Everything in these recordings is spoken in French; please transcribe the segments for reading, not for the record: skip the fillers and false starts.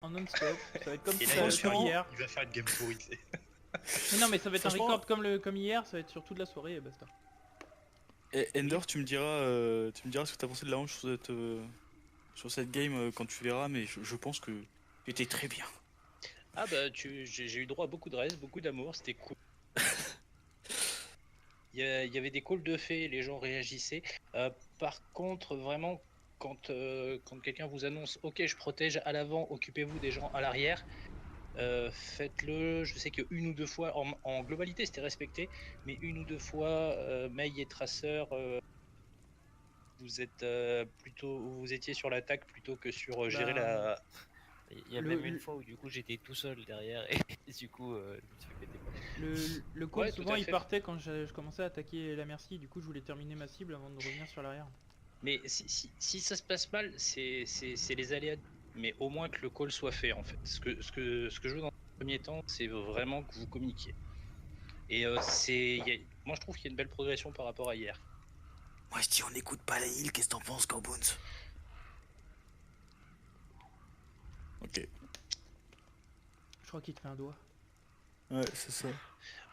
en non-stop. Ça va être comme, Et là, comme hier. il va faire une game pourrie. Mais non, mais ça va être un Franchement- record comme hier, ça va être sur toute la soirée et basta. Et Ender, tu me diras ce que t'as pensé de la hanche sur cette game quand tu verras, mais je pense que tu étais très bien. Ah bah, j'ai eu droit à beaucoup de reste, beaucoup d'amour, c'était cool. Il y avait des calls de fées, les gens réagissaient. Par contre, vraiment, quand quelqu'un vous annonce OK, je protège à l'avant, occupez-vous des gens à l'arrière, faites-le. Je sais qu'une ou deux fois, en globalité, c'était respecté, mais une ou deux fois, Mei et Tracer, vous étiez sur l'attaque plutôt que sur gérer Bah, la. Il y a Le- même une le- fois où du coup j'étais tout seul derrière et du coup je me suis fait péter par la Le call, Ouais, tout souvent, à il fait. partait quand je commençais à attaquer la Merci. Du coup, je voulais terminer ma cible avant de revenir sur l'arrière. Mais si ça se passe mal, c'est les aléas. Mais au moins que le call soit fait, en fait. Ce que je veux dans le premier temps, c'est vraiment que vous communiquiez. Et moi, je trouve qu'il y a une belle progression par rapport à hier. Moi je dis on n'écoute pas les heals, qu'est-ce que t'en penses Corboons? Ok. Je crois qu'il te fait un doigt. Ouais, c'est ça.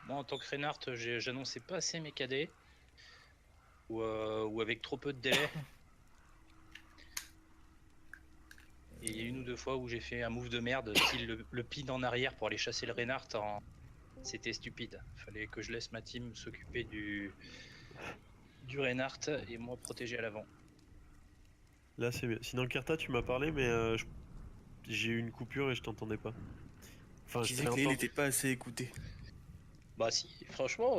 Moi, en tant que Reinhardt, j'annonçais pas assez mes KD. Ou avec trop peu de délai. Et il y a une ou deux fois où j'ai fait un move de merde, style le pin en arrière pour aller chasser le Reinhardt. C'était stupide. Fallait que je laisse ma team s'occuper du Reinhardt et moi protéger à l'avant. Là, c'est bien. Sinon, Kerta, tu m'as parlé, mais j'ai eu une coupure et je t'entendais pas. Enfin, Je je disais t'ai que les heals entendu. n'étaient pas assez écoutés. Bah si, franchement.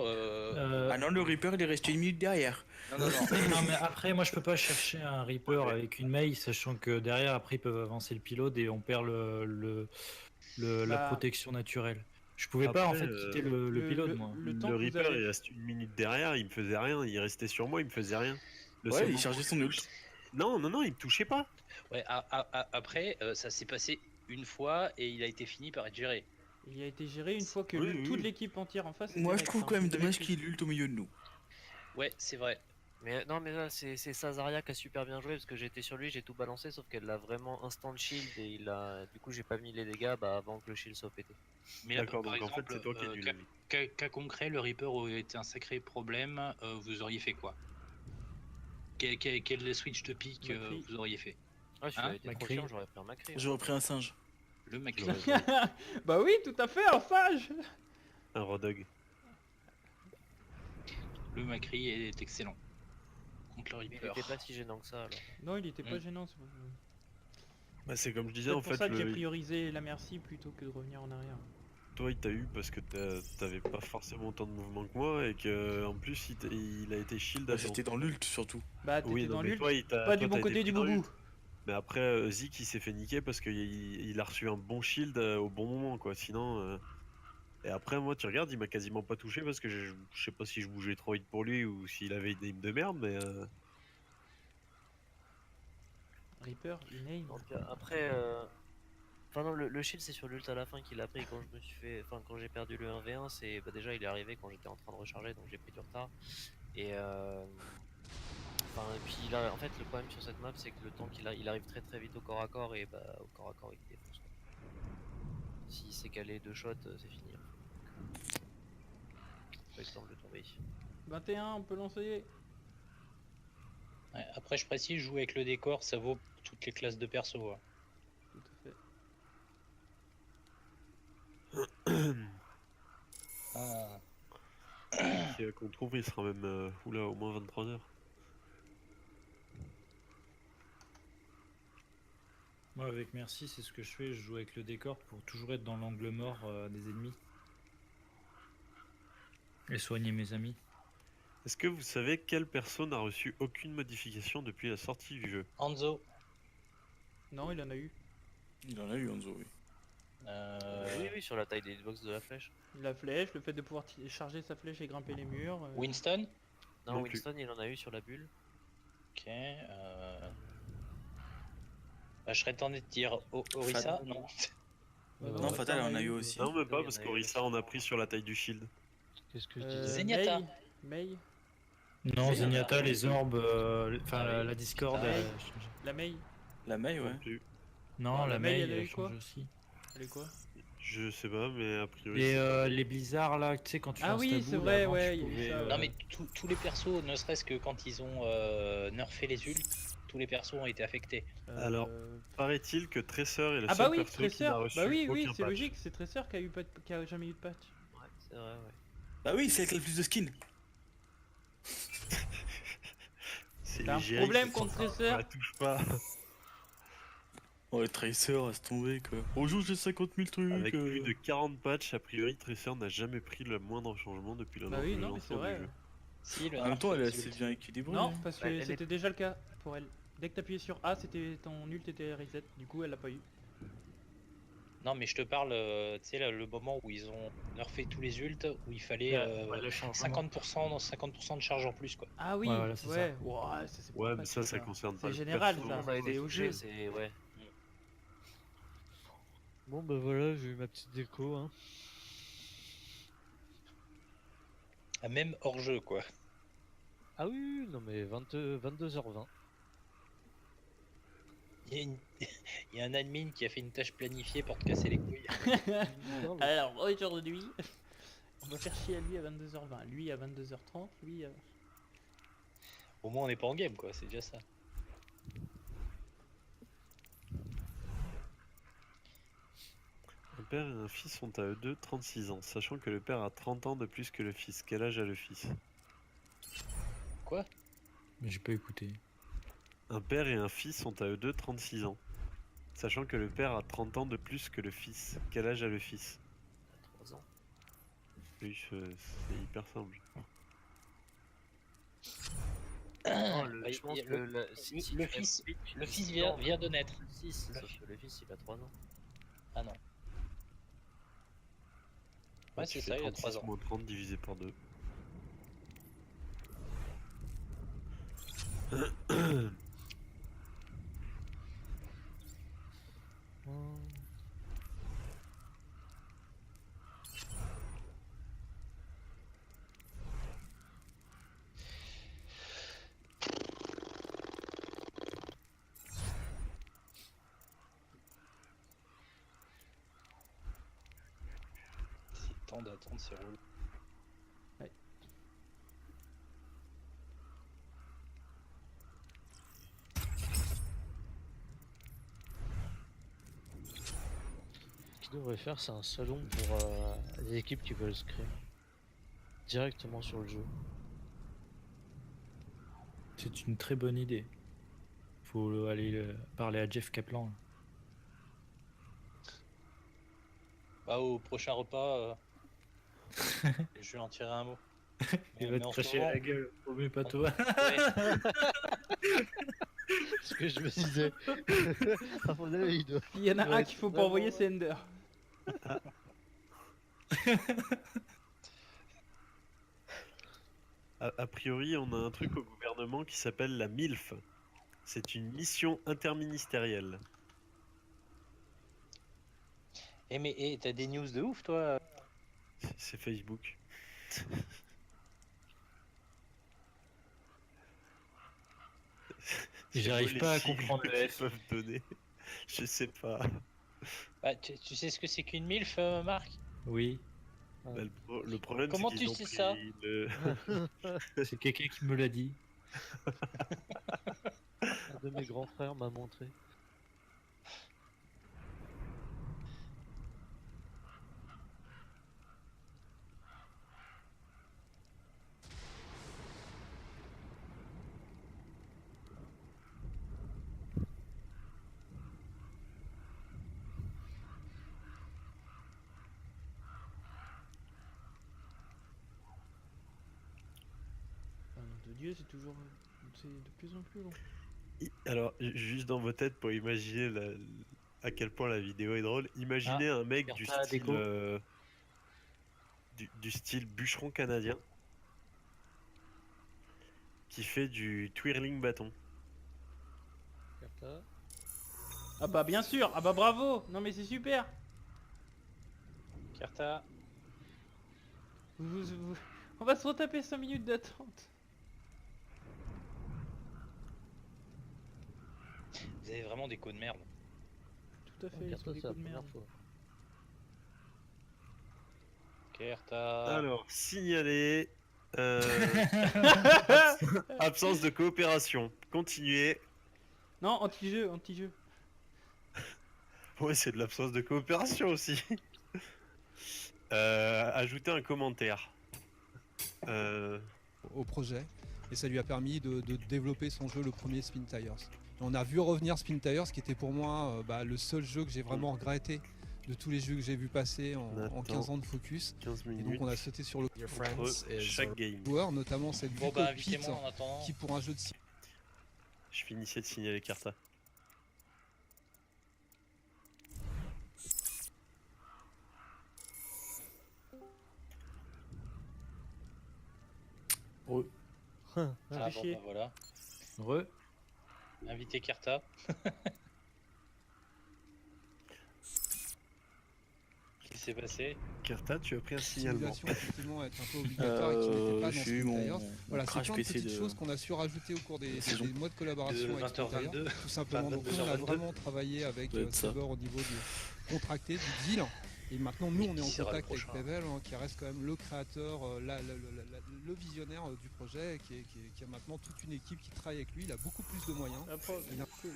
Ah non, le Reaper il est resté une minute derrière. Non, non, non. Non, mais après, moi, je peux pas chercher un Reaper avec une Mei, sachant que derrière, après, ils peuvent avancer le pilote et on perd la Bah, protection naturelle. Je pouvais pas, en Après, fait, quitter le pilote, moi. Le temps Le que vous Reaper, avez... il reste une minute derrière, il me faisait rien, il restait sur moi, il me faisait rien. Le Ouais, seul il moment chargeait où son il ult. Non, non, non, il me touchait pas. Ouais, après, ça s'est passé une fois et il a été fini par être géré. Il a été géré une fois que Oui, oui, toute oui. l'équipe entière en face était Moi je next, trouve hein. quand même C'était dommage plus. qu'il ult au milieu de nous. Ouais, c'est vrai. Mais non, mais là c'est Sazaria qui a super bien joué parce que j'étais sur lui, j'ai tout balancé sauf qu'elle l'a vraiment instant shield et du coup j'ai pas mis les dégâts avant que le shield soit pété. Mais là, D'accord, par donc en fait, exemple, c'est toi qui es nul. cas concret, le Reaper aurait été un sacré problème. Vous auriez fait quoi? Quel switch de pick Macri. vous auriez fait? Ah, si Hein, j'avais été trop Macri. chiant, j'aurais pris un Macri. hein. J'aurais pris un singe. le mec. Bah oui, tout à fait, un sage. Un Rodog. Le Macri est excellent. Contre le Mais il Reaper. était pas si gênant que ça alors. Non, il était pas Mm. gênant. Bah, c'est comme je disais, C'est en pour fait, ça que j'ai priorisé la Merci plutôt que de revenir en arrière. toi, il t'a eu parce que t'avais pas forcément autant de mouvements que moi et que en plus, il a été shield Bah, à c'était dans l'ult surtout. Bah, t'étais Oui, non, dans mais l'ult, toi, pas du toi, bon t'as été côté du pris dans boubou. l'ult. Mais après, Zik, il s'est fait niquer parce qu'il il a reçu un bon shield au bon moment, quoi. Sinon. Et après, moi, tu regardes, il m'a quasiment pas touché parce que je sais pas si je bougeais trop vite pour lui ou s'il avait une aim de merde, mais. Reaper, iname. Donc après, enfin non, le shield c'est sur l'ult à la fin qu'il a pris quand je me suis fait, enfin quand j'ai perdu le 1v1, c'est déjà il est arrivé quand j'étais en train de recharger donc j'ai pris du retard et enfin et puis en fait le problème sur cette map c'est que le temps il arrive très très vite au corps à corps et bah au corps à corps il défonce quoi. S'il s'est calé deux shots c'est fini. Hein. Pas eu le temps de le tomber. 21, on peut lancer. Ouais, après, je précise, jouer avec le décor, ça vaut pour toutes les classes de perso. Hein. Tout à fait. Ah. Qu'on trouve, il sera même oula, au moins 23h. Moi, avec Merci, c'est ce que je fais. Je joue avec le décor pour toujours être dans l'angle mort des ennemis. Et soigner mes amis. Est-ce que vous savez quelle personne n'a reçu aucune modification depuis la sortie du jeu? Hanzo. Non, il en a eu. Il en a eu Hanzo, oui. Oui, sur la taille des box de la flèche. La flèche, le fait de pouvoir charger sa flèche et grimper les murs. Winston. Non, Non plus. Winston il en a eu sur la bulle. Ok. Bah, je serais tenté de dire Orisa, non. Non, Fatal en a eu aussi. Non, même pas, Oui, parce il y en a eu qu'Orisa en a pris sur la taille du shield. Qu'est-ce que je disais Zenyatta. Mei. Non, Zenyatta. Zenyatta, les orbes, enfin Ah oui. la Discord. Ah oui. La Mei. La Mei, ouais. Non plus. Non, Ah, la la Mei, Mei, elle a elle eu quoi change aussi. Elle est quoi? Je sais pas, mais a priori. Les blizzards là, tu sais, quand tu Ah lances oui, ta c'est boule, vrai, avant, ouais, tu il y a eu pouvais, ça, ouais. Non, mais tous les persos, ne serait-ce que quand ils ont nerfé les ults, tous les persos ont été affectés. Alors, paraît-il que Tracer est le Ah bah seul oui, perso qui Tracer. n'a Bah reçu oui, oui, aucun c'est patch. logique, c'est Tracer qui a eu pas qui a jamais eu de patch. Ouais, c'est vrai, ouais. Bah oui, c'est avec le plus de skins. C'est T'as un les problème GX, contre on Tracer? la touche pas. Ouais, Tracer, laisse tomber quoi. Bonjour, j'ai 50 000 trucs. Avec plus de 40 patchs, a priori, Tracer n'a jamais pris le moindre changement depuis Bah oui, le non, mais c'est lancement du vrai. jeu. Si, le En même nerf temps, elle est des assez ults. bien équilibrée. Non, hein. parce Bah, que elle c'était déjà le cas pour elle. Dès que t'appuyais sur A, c'était ton ult était reset. Du coup, elle l'a pas eu. Non, mais je te parle, tu sais, le moment où ils ont nerfé tous les ults, où il fallait Ouais, le changement. 50%, 50% de charge en plus, quoi. Ah oui, Ouais, voilà, c'est ouais. Ouah, ça c'est pas Ouais, un mais patch, ça, ça ça. concerne pas C'est le général, perso. Tout le ça. monde a été C'est au touché, jeu. c'est. Ouais. Bon bah voilà, j'ai eu ma petite déco. Hein. Ah, même hors jeu, quoi. Ah oui, oui, non mais 22h20. Il y a, il y a un admin qui a fait une tâche planifiée pour te casser les couilles. Alors aujourd'hui, on va faire chier à lui à 22h20, lui à 22h30, lui à... Au moins, on n'est pas en game, quoi, c'est déjà ça. Un père et un fils ont à eux deux 36 ans, sachant que le père a 30 ans de plus que le fils. Quel âge a le fils? Quoi? Mais j'ai pas écouté. Un père et un fils ont à eux deux 36 ans, sachant que le père a 30 ans de plus que le fils. Quel âge a le fils? 3 ans. Oui, c'est hyper simple. Non, Bah, je pense il y a que le fils- le fils vient de naître. Le 6, Le sauf que le fils il a 3 ans. Ah non. Ouais, Tu c'est fais ça, il a 36 3 ans. moins 30 divisé par 2. C'est temps d'attendre, c'est relou. Ce qu'ils devraient faire, c'est un salon pour les équipes qui veulent scrim. Directement sur le jeu. C'est une très bonne idée. Faut aller parler à Jeff Kaplan. Bah, au prochain repas, je vais en tirer un mot. Il va te en ce cracher moment- la gueule. Oh, mais pas toi. Ouais. Ce que je me disais. À mon avis, il doit. Il y en a Ouais, un qu'il faut pas vraiment, envoyer, ouais. c'est Ender. A priori, on a un truc au gouvernement qui s'appelle la MILF. C'est une mission interministérielle. Eh, mais t'as des news de ouf, toi? C'est Facebook. J'arrive C'est beau, pas à les sigles comprendre le qu'ils F. peuvent donner. Je sais pas. Bah, tu sais ce que c'est qu'une MILF, Marc? Oui, Bah, le problème, Comment c'est qu'ils tu ont sais pris ça c'est quelqu'un qui me l'a dit. Un de mes grands frères m'a montré. Oh, nom de Dieu, c'est toujours... C'est de plus en plus long. Alors, juste dans vos têtes, pour imaginer à quel point la vidéo est drôle, imaginez un mec du Bertha style, Déco. du style bûcheron canadien qui fait du twirling bâton. Carta. Ah bah bien sûr, ah bah bravo. Non mais c'est super. Carta, On va se retaper 5 minutes d'attente. vous avez vraiment des coups de merde. tout à fait. Carta, sous des c'est la coups de première merde. fois. Kerta. Alors, signaler. Absence de coopération. Continuez. Non, anti-jeu, anti-jeu. Ouais, c'est de l'absence de coopération aussi. Ajouter un commentaire. Au projet et ça lui a permis de développer son jeu, le premier Spin Tires. Et on a vu revenir Spin Tires qui était pour moi le seul jeu que j'ai vraiment regretté de tous les jeux que j'ai vu passer en 15 ans de focus. 15 Et minutes. donc on a sauté sur le Entre chaque game. joueur, notamment cette Bon vue bah cockpit invitez-moi en attendant. qui pour un jeu de Je finissais de signaler Carta. Ah Fais bon chier. bah voilà. Re. Invitez Kerta. Qu'est-ce qui s'est passé? Carta, tu as pris un signalement. simulation effectivement être un peu obligatoire et qui n'était pas dans J'ai eu Spin mon Tires. Voilà, c'est crash plein de PC petites de choses qu'on a su rajouter au cours des saison. mois de collaboration De avec Spin 20h22. Tires, tout simplement. Donc nous, on a vraiment travaillé avec Ça doit être ça. Saber au niveau du contracté, du deal. Et maintenant, nous, on est en Qui sera le contact avec prochain Pavel, qui reste quand même le créateur, le visionnaire du projet, qui a maintenant toute une équipe qui travaille avec lui. Il a beaucoup plus de moyens. Après, Il a- cool.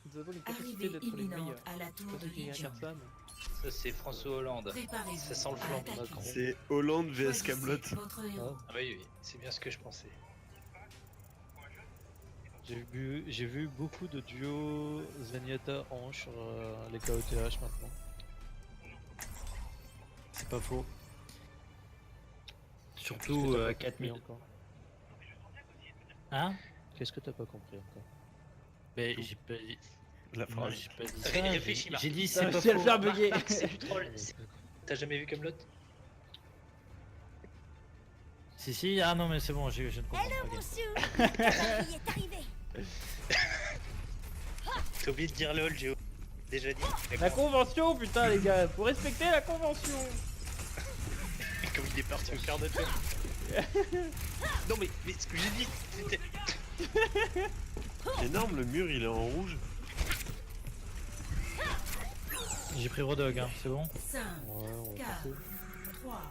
Nous avons les capacités Arrivée d'être les imminente meilleurs. à la tour Je de sais pas qui Legion. regarde ça, mais... Ça c'est François Hollande. Préparez-vous Ça sent le à flanc de attaquer. Macron. C'est Hollande vs Choisissez Camelot. votre héros. Ah oui, oui, c'est bien ce que je pensais. J'ai vu beaucoup de duos Zenyatta Ange sur les KOTH maintenant. C'est pas faux. Surtout à 4000. encore. Hein? Qu'est-ce que t'as pas compris encore? Mais j'ai pas dit. La Moi, phrase. j'ai pas dit Ré- ça. réfléchis, J'ai- Marc. J'ai dit Ça c'est a pas réussi à le faux. faire bugger. C'est du troll. T'as jamais vu Camelot? Si, si, ah non, mais c'est bon, je ne comprends pas. T'as oublié de dire LOL, Géo. Déjà dit. La convention, putain, les gars, faut respecter la convention. Comme il est parti au quart de tour. Non mais ce que j'ai dit, c'était... Énorme, le mur il est en rouge. J'ai pris Rodog, hein, c'est bon? 5, Ouais, on va 4, passer. 3,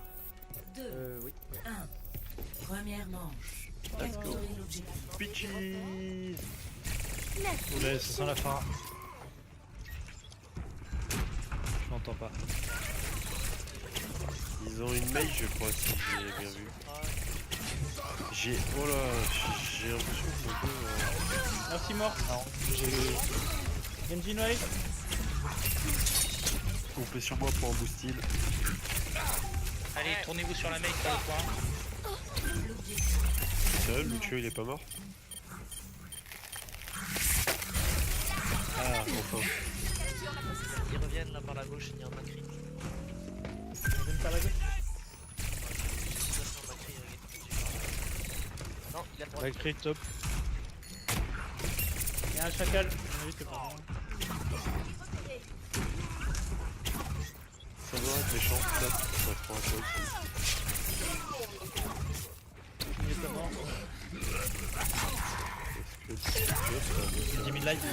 2, Oui. 1. Première manche. Let's go. Capturez l'objectif. Pitchy. Oula, ça sent la fin. Je m'entends pas. Ils ont une mail, je crois, si j'ai bien vu. J'ai. Voilà, j'ai l'impression que mon jeu. Merci, mort. Non, j'ai... Genji Noise. Comptez sur moi pour un boost heal. Allez, tournez-vous sur la main, ça le point. Seul, Lucio il est pas mort. Ah, enfin. Ils reviennent là par la gauche, il y a un Macri. On vient de faire la gauche. Non, il a pas. Macri top. Il y a un chacal. On a vu que pas loin. Ça va être méchant, ça prend un chose. Il est pas mort. Est-ce que tu 10 000 likes,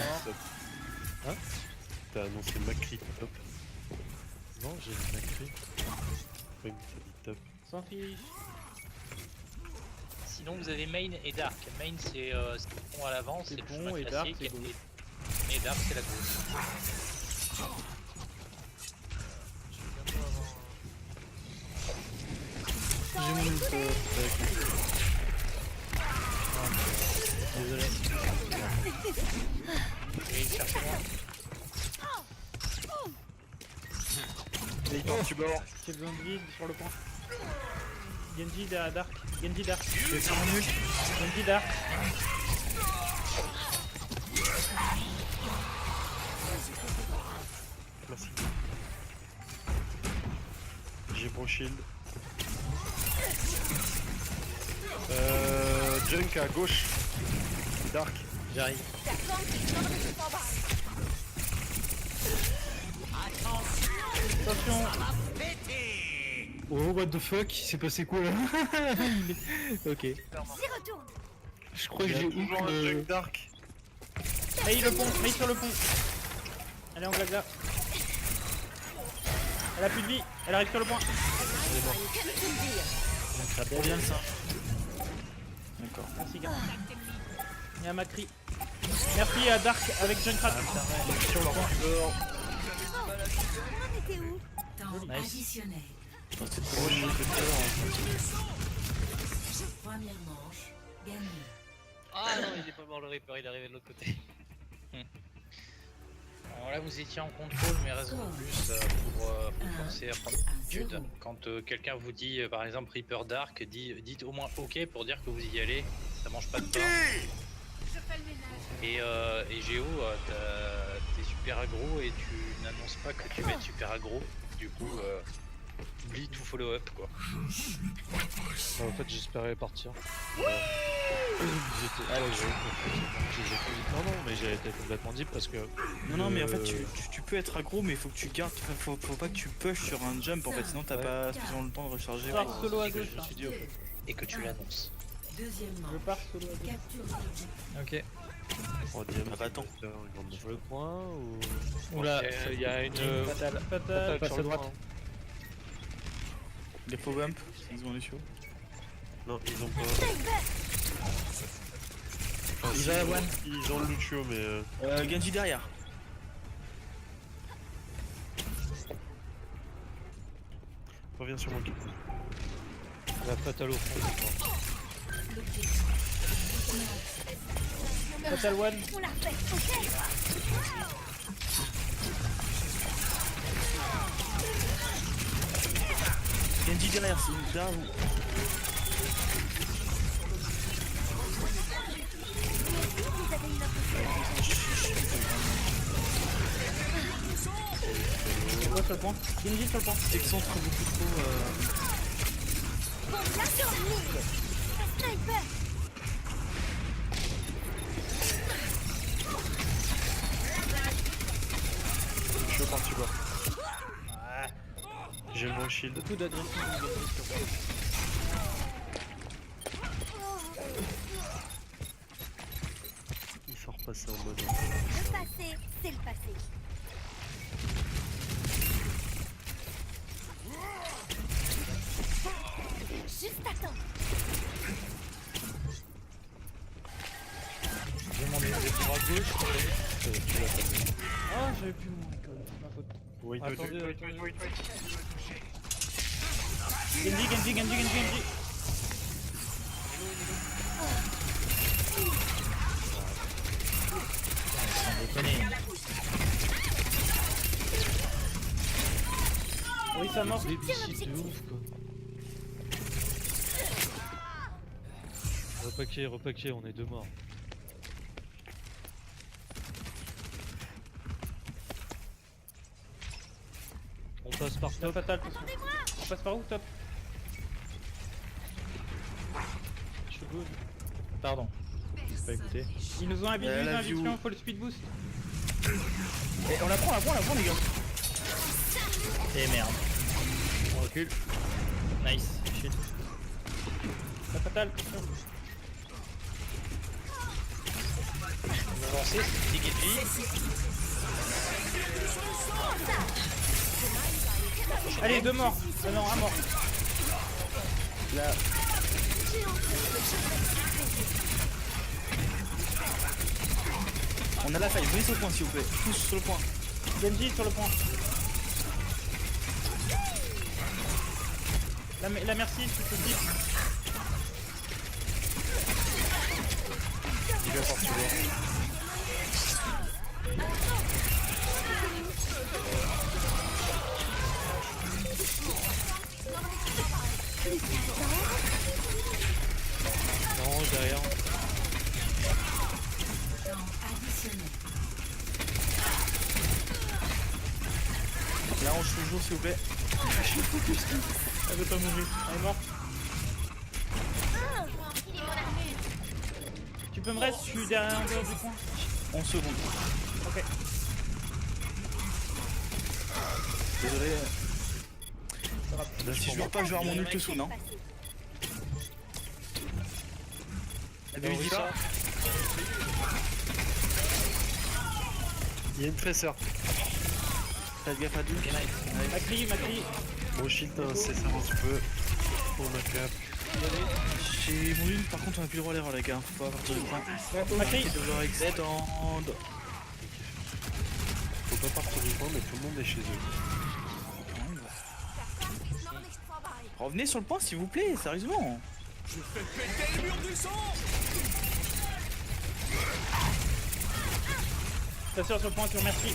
mort. t'as annoncé Macri top? Non, j'ai dit Macri. Pas une t'as dit top. S'en fiche. Sinon vous avez Main et Dark. Main c'est le pont à l'avant, c'est le pont, chemin et Dark, classique. c'est gauche. Et Dark c'est la gauche. J'ai mon ult. Désolé. Et cherchez-moi. Et il part tu mort. J'ai besoin de vide sur le point. Genji derrière Dark. Genji Dark. Je vais faire mon ult. Genji Dark. Merci. J'ai bon shield. Junk à gauche. Dark. J'arrive. Attention. Oh, what the fuck? Il s'est passé quoi là? Ok. Je crois que j'ai toujours un junk dark. Mei le pont, Mei sur le pont. Allez, on glaga. Elle a plus de vie, elle arrive sur le point. Trop bien ça. D'accord. Merci gars. Et à Macri. Merci à Dark avec Junkrat. Sur le point. Temps Nice. additionnel. Première manche gagnée. Ah non, il est pas mort le Reaper, il est arrivé de l'autre côté. Alors là, vous étiez en contrôle, mais raison de plus pour penser à prendre l'habitude. Quand quelqu'un vous dit, par exemple, Reaper Dark, dites au moins OK pour dire que vous y allez. Ça mange pas de pain. Et Géo, t'es super aggro et tu n'annonces pas que tu vas être super aggro. Du coup, oublie tout follow-up quoi. En fait, j'espérais partir. J'étais. Ah, non, mais j'ai été complètement deep parce que. Non, mais en fait, tu peux être aggro, mais faut que tu gardes. Faut pas que tu push sur un jump en fait, sinon t'as pas spécialement le temps de recharger. Pars solo à Et que gauche. je me suis dit, et que tu l'annonces. Deuxième Je manche. pars solo à gauche. Capture d'objectif. Ok. Troisième. Ah bah attends. Sur le point ou. Oula, Il y a une. fatal, fatal. Fatal Passe sur à le droite. point. Les faux bump, ils ont les chauds. Non, ils ont pas. Il va à one. Ils ont le Lucio, mais. Genji derrière. Reviens sur moi. La fatale au fond. je crois. Fatal one. Genji derrière, c'est là où. C'est quoi sur le point? Genji sur le point. Excentre beaucoup trop. Je suis parti bas. J'ai le bon shield. Beaucoup d'adressing. Il faut repasser en mode. Le passé, c'est le passé. Juste attends. J'ai demandé des tours à gauche. Ah, j'avais plus mon école, c'est ma faute. Wait, Attendez, attendez. Genji. Sans déconner. Oui, ça marche. Babysit de ouf quoi. Repaquer, on est deux morts. On passe par Top top. fatal. On passe par où, top? Je suis good. Pardon. J'ai pas écouté. Ils nous ont habitués, la view. faut le speed boost. Et on la prend, les gars. Et merde. On recule. Nice. Shit. La fatale, attention. On va lancer, c'est des Genji. Allez, deux morts. Non, un mort. Là. On a la faille, venez sur le point s'il vous plaît. Tous sur le point. Genji sur le point. La merci, c'est possible. Il va partir. Non, derrière. Temps additionnel. Là on joue toujours s'il vous plaît. Elle veut pas mourir. Elle est morte. Tu peux me rester, je suis derrière un dehors du point. 11 secondes. Ok. Désolé. Ça va. Si je meurs pas, je vais avoir mon ult sous, non? Vu D.Va. Il y a une tresseur. Faites gaffe à Doom. Macri. Mon shield c'est ça un petit peu. Pour ma cap. Chez mon lune, par contre, on a plus le droit à l'erreur, les gars. Faut pas partir du point. Macri. Il devoir extendre. Faut pas partir du point, mais tout le monde est chez eux. Revenez sur le point, s'il vous plaît, sérieusement. T'assures sur le point, sur merci.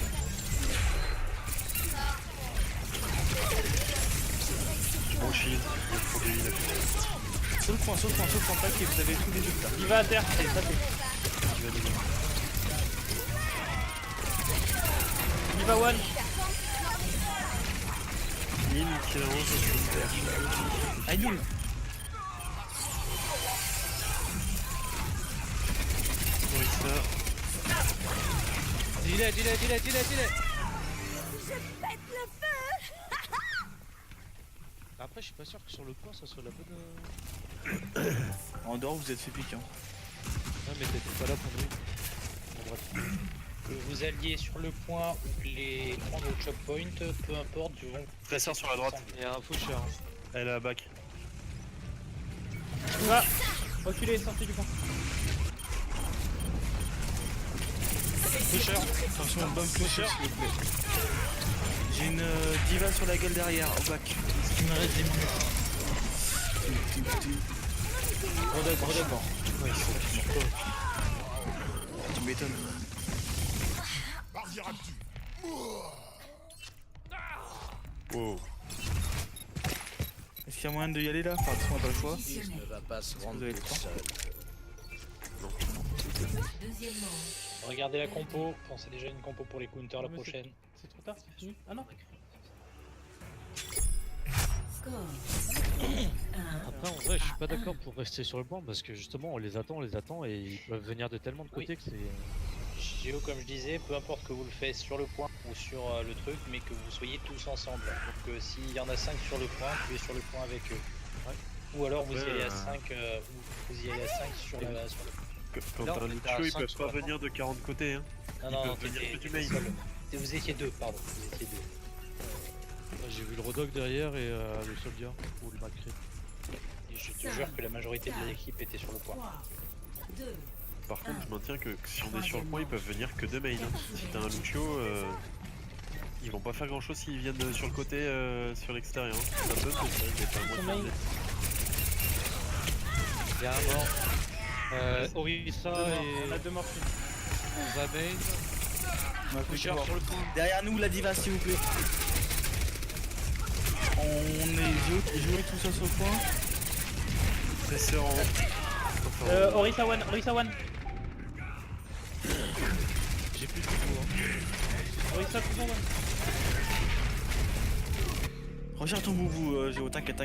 Mon shield, il faut des heals. Sur le point, paquet, vous avez tous les deux là. Il va à terre, c'est ça fait. Tu vas donner. Il va one. Heal qui avance sur le terre. Ah, nul. Orisa. Dis-le. Je pète le feu. Après, je suis pas sûr que sur le point ça soit la bonne. En dehors, vous êtes fait pique. Hein. Non, mais t'étais pas là pour nous. Bon, bref. Que vous alliez sur le point ou les prendre au chop point, peu importe, du vont. Tresseur sur la droite. Il y a un pusher. Hein. Elle est à back. Il va. Reculez, sortez du point. Pusher. Attention, bonne cloche, s'il vous plaît. J'ai une D.Va sur la gueule derrière, au bac. Ce qui me reste des minutes. Redog. Ouais, c'est sur toi. Tu m'étonnes. Wow. Est-ce qu'il y a moyen de y aller là? Enfin, de toute façon, on n'a pas le choix. Additionnel. Vous avez le temps. Deuxième manche. Regardez la compo, pensez déjà une compo pour les counters la Mais prochaine. C'est trop tard, c'est fini. Ah non. Score. Après, en vrai, je suis pas d'accord pour rester sur le banc parce que justement, on les attend et ils peuvent venir de tellement de côtés que c'est. Géo, comme je disais, peu importe que vous le faites sur le point ou sur le truc, mais que vous soyez tous ensemble. Donc s'il y en a 5 sur le point, tu es sur le point avec eux. Ouais. Ou alors vous y Ouais, allez à 5 vous y allez à 5 sur le Quand Non, t'as un mais Lucio, t'as ils cinq peuvent sur pas la venir de 40 côtés. Hein. Non, Ils non, peuvent venir que du t'étais main. seul. Vous étiez deux, pardon. Vous étiez deux. J'ai vu le Rodog derrière et le Soldier ou le Macri. Et je te jure que la majorité de l'équipe était sur le point. 3, 2, Par contre, je maintiens que si on est sur le point, ils peuvent venir que de main. Hein. Si t'as un Lucio, ils vont pas faire grand chose s'ils viennent sur le côté, sur l'extérieur. Hein. Ça peut, mais pas Son moins main. de Il y a un mort. Orisa On a et deux morts. Zamein. On a Pusher sur le point. derrière nous, la D.Va, s'il vous plaît. On est joué tout ça sur le point. Tresseur en haut. Orisa one. J'ai plus de coup. Hein. Orisa tout one. Recherche ton boubou, Géo, t'inquiète.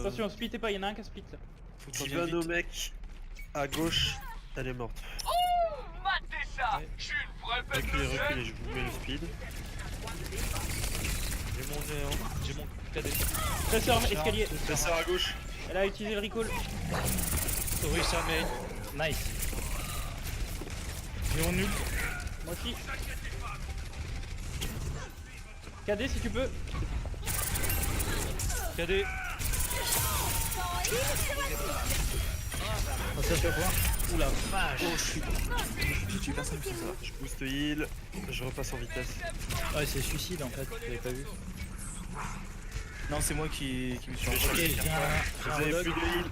Attention, splittez pas, il y en a un qui a split là. Faut que tu reviennes Tivano vite. mec, à gauche, elle est morte. Reculez, je vous mets le speed. J'ai mon néant. J'ai mon cadet. Tresseur escalier. Tresseur à gauche. Elle a utilisé le recall. Orisa main. Nice. Géo nul. Moi aussi. KD si tu peux. Cadet. Oula, vache. Oh, je suis personne qui fait ça. Je booste heal, je repasse en vitesse. Ouais, c'est suicide en fait, j'avais pas vu. Non, c'est moi qui me suis Ok, enchaîné. j'ai Vous un avez Rodog. plus de heal.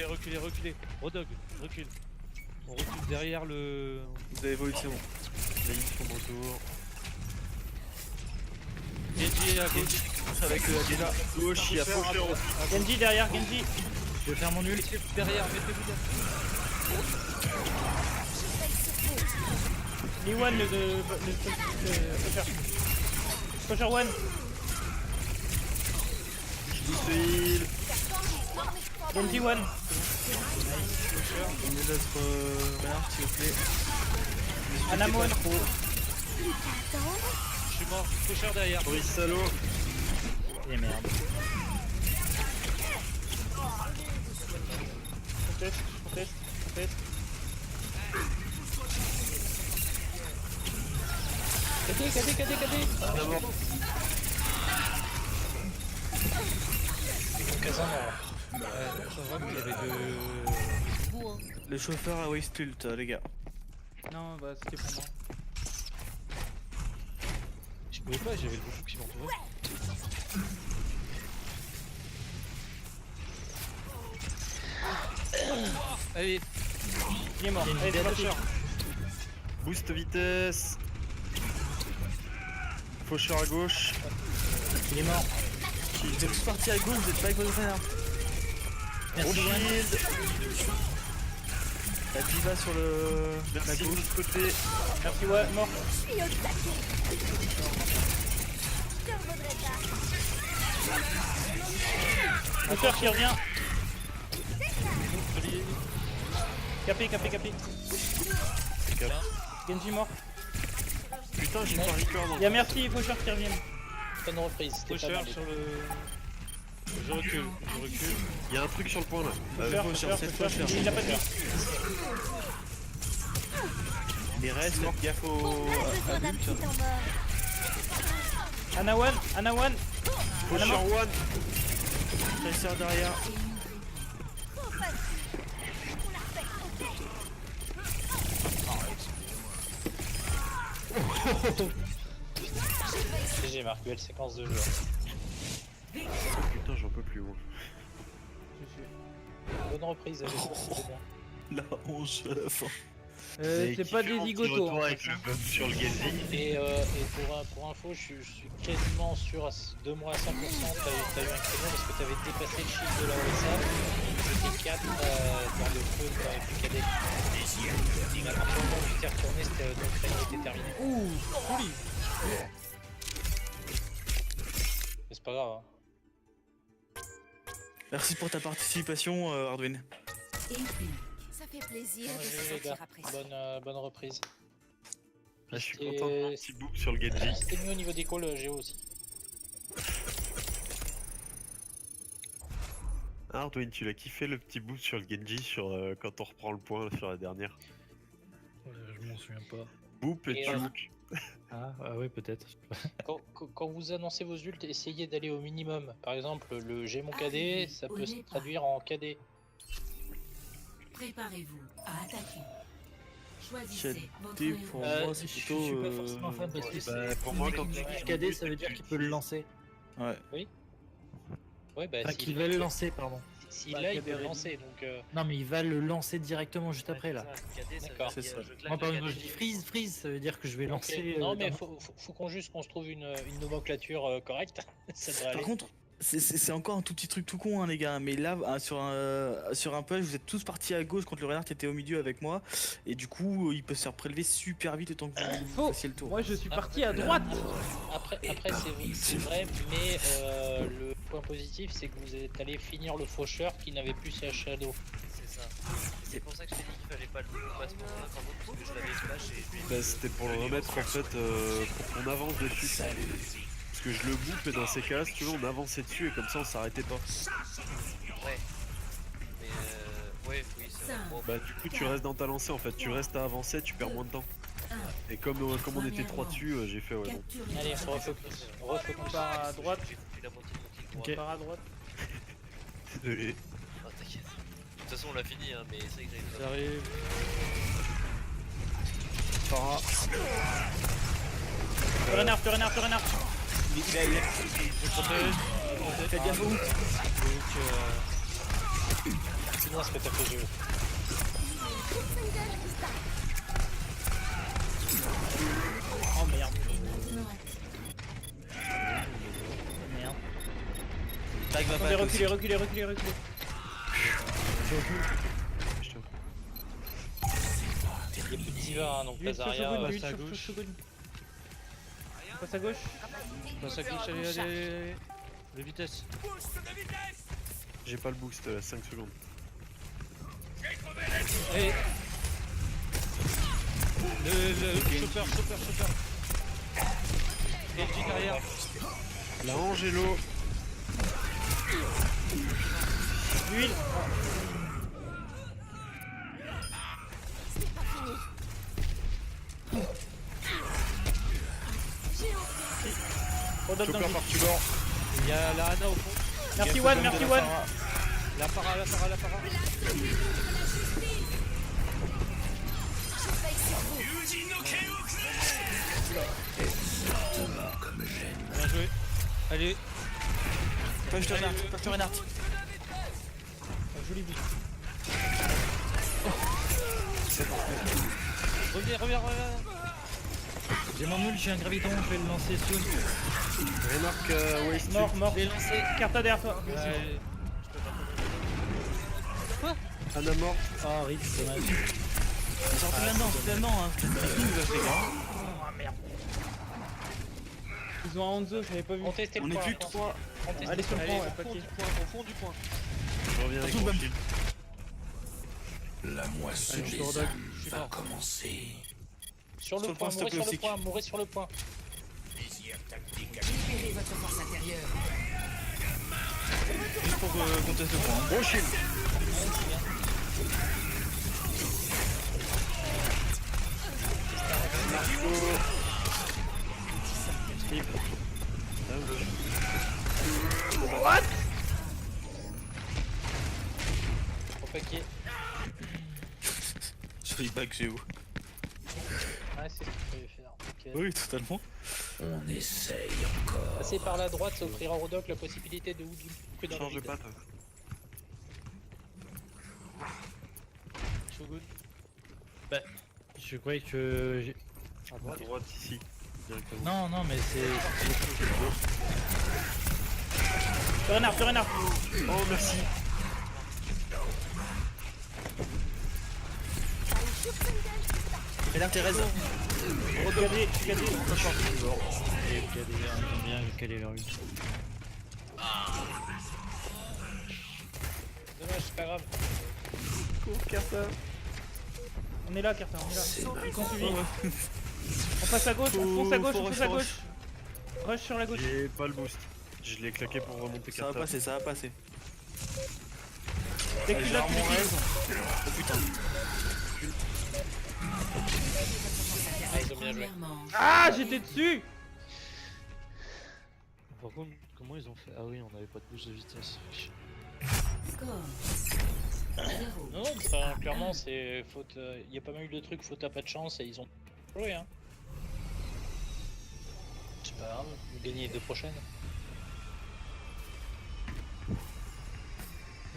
Reculez. Rodog, recule. On recule derrière le. Vous avez volé, c'est bon. Les heals font retour. Genji à gauche. Avec déjà. Gauche, il y a Pusher aussi. Genji derrière, Genji. Je vais faire mon ult. Derrière, mettez-vous derrière. Lee one, le Pusher one. Je booste heal. Genji one. On est notre renard, s'il vous plaît. Anamon. Je suis mort. Pusher derrière. Boris Salo. Et merde. conteste. KD. D'abord, Kazan, Ça va, mais il y avait deux bouts, hein. Le chauffeur a waste ult, les gars. Non, bah c'était pour moi. Je pouvais pas, j'avais le boufou qui m'entourait. Allez, Il est mort. il y a une Allez, c'est vitesse. parti. boost vitesse. Faucheur à gauche. Il est mort. Vous êtes tous partis à gauche, vous êtes pas avec votre frère. Gros shield. La diva sur le... la Merci de gauche. l'autre côté. Merci, ouais, mort. Je suis au taquet. Je ne revaudrai pas. Faucheur qui revient. Capé. Genji mort. Putain, j'ai pas Reaper dans Il y a merci, Faucheur qui revient. bonne reprise, c'était pas Faucheur mal. sur le. Je recule. Il y a un truc sur le point là. Faucheur. Il a pas de vie. Les restes, faites gaffe au... Besoin d'un petit temps mort. Ana one. Faucheur one. Tracer derrière. Trop facile. On la respecte. GG Marc, belle séquence de jeu. Oh putain, j'en peux plus moi. Bonne reprise, GG, c'était bien. La honte à la fin. C'est pas des zigotos. Retour avec le buff sur le Genji. Et pour info, je suis quasiment sûr à 2 mois à 100%, t'as eu un créneau parce que t'avais dépassé le chiffre de la OSA. J'étais 4 dans le feu avec le cadet. Et à partir du moment où tu t'es retourné, ton créneau était terminé. Ouh, joli. Mais c'est pas grave. Hein. Merci pour ta participation, Hardwin. Ça fait plaisir Bien de joué, se les sentir gars. apprécié. Bonne reprise. Ah, je suis Et- content de mon petit boop sur le Genji. C'était mieux au niveau des calls, Géo aussi. Ah, Arduin, tu l'as kiffé le petit boop sur le Genji sur, quand on reprend le point là, sur la dernière. Je m'en souviens pas. Boop et Et, Tchouk. Ah oui, peut-être. Quand vous annoncez vos ults, essayez d'aller au minimum. Par exemple, le G mon KD, ça peut se traduire en KD. Préparez-vous à attaquer. Choisissez votre KD héros. pour moi, c'est Je plutôt... suis pas forcément fan parce que Bah, pour moi, quand tu le KD, ça veut dire qu'il peut le lancer. Ouais. Ouais, bah Enfin, s'il qu'il va le lancer, pardon. s'il Bah, l'a, il KD peut le ready. lancer. Donc, Non, mais il va le lancer directement juste après là. D'accord. C'est ça. Moi, par exemple, je dis freeze, ça veut dire que je vais ok. lancer. Non, mais dans- faut qu'on juste qu'on se trouve une nomenclature correcte. Ça devrait Par aller. contre, c'est encore un tout petit truc tout con, hein, les gars. Mais là, sur un push, vous êtes tous partis à gauche contre le renard qui était au milieu avec moi. Et du coup, il peut se faire prélever super vite le temps que vous Faux. fassiez le tour. Moi je suis parti à droite. Après c'est vrai, mais le point positif, c'est que vous êtes allé finir le faucheur qui n'avait plus sa shadow. C'est ça. C'est pour ça que je t'ai dit qu'il fallait pas le bouffer à ce moment-là quand même, parce que je l'avais splash et puis. Bah, c'était pour le remettre en fait, pour qu'on avance dessus. Parce que je le bouffe et dans ces cas-là, si tu veux, on avançait dessus et comme ça on s'arrêtait pas. Ouais. Mais ouais, oui, c'est vrai. Bon, Bah, du coup, tu restes dans ta lancée en fait, tu restes à avancer, tu perds moins de temps. Et comme on était 3 dessus, j'ai fait ouais bon. Allez, refocus. On part à droite. j'ai fait la moitié de mon kill droit. Ok. On part à droite. Désolé. Ah, t'inquiète. De toute façon, on l'a fini, hein, mais c'est vrai que j'avais J'arrive. Farah. Te renard. Faites gaffe où C'est bien ce que t'as fait, Géo. Oh merde. Merde. Attendez, reculez. Il y a plus de diva, hein, donc Lui, Lazaria. passe à gauche. Passe à gauche. Passe à gauche, allez. De vitesse. J'ai pas le boost, 5 secondes. Allez. Le chopper. Genji derrière. La Angelo. L'huile. doc dans le Chopper vide. par Tudor. Il y a la Ana au fond. Merci One, merci One. La para. Je veille sur vous. Bien joué. Allez, Push le Reinhardt. Joli but. reviens. J'ai mon nul, j'ai un graviton, je vais le lancer soon. Remarque waste. Mort. Je l'ai lancé. Carta derrière toi. Anna mort. Oh, rip, dommage. Sortez maintenant, hein. C'est fini, vous avez fait, hein. Oh merde. Ils ont un Hanzo, j'avais pas vu. Contestez le On est point. plus 3. Allez sur le point, ouais, Au papier. fond du point. Je reviens avec Surtout mon le shield. Allez, je te redoc. Je suis mort. Sur le point, stop le stick. mourrez sur le point. Libérez votre force intérieure. Juste pour qu'on teste le point. Hein. Bon shield. Au paquet. Joli back, j'ai où. Ouais, c'est ce qu'il fallait faire. Ok. Oui, totalement. Passer par la droite, ça offrira au doc la possibilité de que dans Change le de vide. patte. So good. Je croyais que... À À droite. droite ici. Directement. Non, mais c'est... Sur Reinhardt. Oh merci. Reinhardt, Thérèse. Regardez. Et j'aime bien caler leur ult. Dommage, c'est pas grave. On est là, Carta, on est là. Ils sont suivis. On passe à gauche, on fonce à gauche, on fonce à gauche. Rush sur la gauche. J'ai pas le boost. Je l'ai claqué pour remonter Ça va Carta. passer, ça va passer. Dès que tu l'as, tu mon l'utilises. raise. Oh putain. Ah, ils ont bien joué. Première manche. Ah, j'étais dessus. Par contre, comment ils ont fait? Ah oui, on avait pas de boost de vitesse. Score 0. Non, enfin, clairement, c'est faute. Il y a pas mal eu de trucs, faute à pas de chance, et ils ont joué, hein. C'est pas grave, vous gagnez les deux prochaines.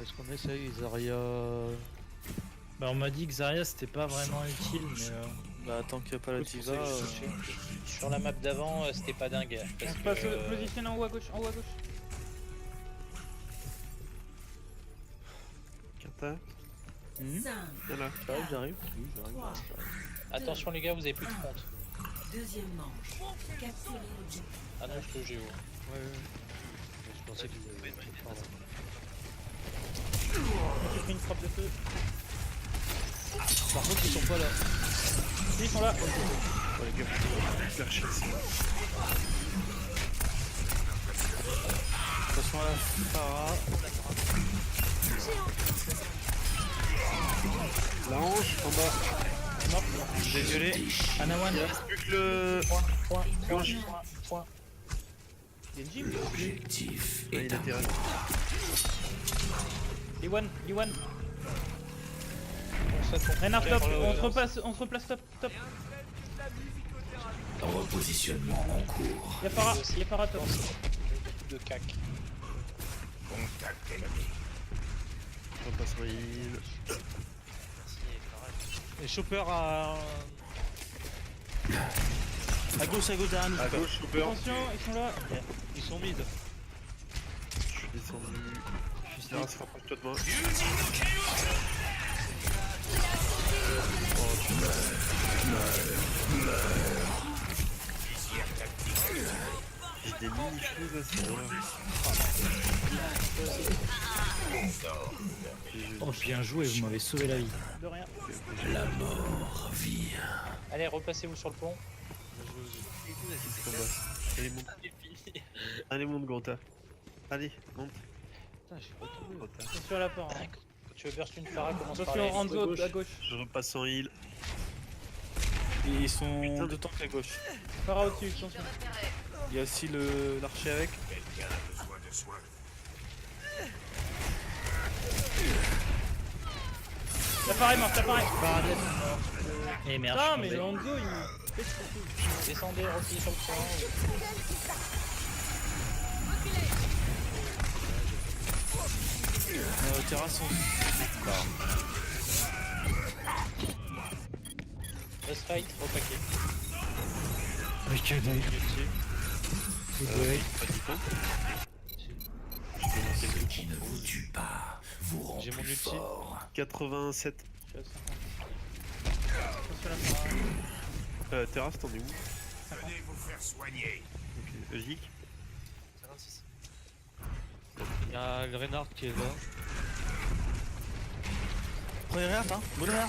Est-ce qu'on essaye Zarya? Bah on m'a dit que Zarya c'était pas vraiment utile, mais... Bah, tant qu'il n'y a pas la diva. Sur la map d'avant, c'était pas dingue. On Parce se que, passe, positionne en haut à gauche, Carta. 5, Voilà. J'arrive. attention les gars, vous avez plus de compte. deuxième manche. Capturez l'objectif. Ah non, je te géo. Ouais. Je pensais qu'ils avaient pris par là. J'ai pris une frappe de feu. Par contre, ils sont pas là. Ils sont là. Oh, les gars, hyper chasse. Attention à la Farah. La hanche en bas. J'ai violé. Anawan, Il reste plus que le. Ganji. Genji. Ah, il a tiré. Liwan. On se Reinhardt top, on se replace top. Repositionnement en cours. Y'a Farah top. de cac. On passe ma heal. Et Chopper a. À gauche derrière nous. À gauche, Chopper. Attention, ils sont là. Ils sont mid. Je suis descendu. Sarah, se rapproche-toi de moi. J'ai des mini-choses à ce moment-là. oh bien joué, vous m'avez sauvé la vie. De rien. La mort vient. Allez, replacez-vous sur le pont. Allez, monte. Allez, monte, Grota. Allez, monte. Putain, j'ai pas trouvé. Grota. Attention à la porte. Quand tu veux burst une Farah, commence par Attention, la Ranzo à gauche. Je repasse en heal. Ils sont Putain. de tank à gauche. Farah au-dessus, attention. Il y a aussi l'archer avec. La Phare est morte, la Phare est... Et merde. Non je mais suis le tombé. Hanzo il fait ce qu'il fait. Descendez aussi sur le point. Terrasse on... Boss fight au paquet. Avec des Ce qui ne vous tue pas vous rend J'ai mon plus ulti. fort. 87. Je suis à 50. Attention à la Phare. Terrasse, t'en es où? Venez vous faire soigner. Ok. Zik. 56. Il y a le Reinhardt qui est là. Prenez rien, hein. Bon rien.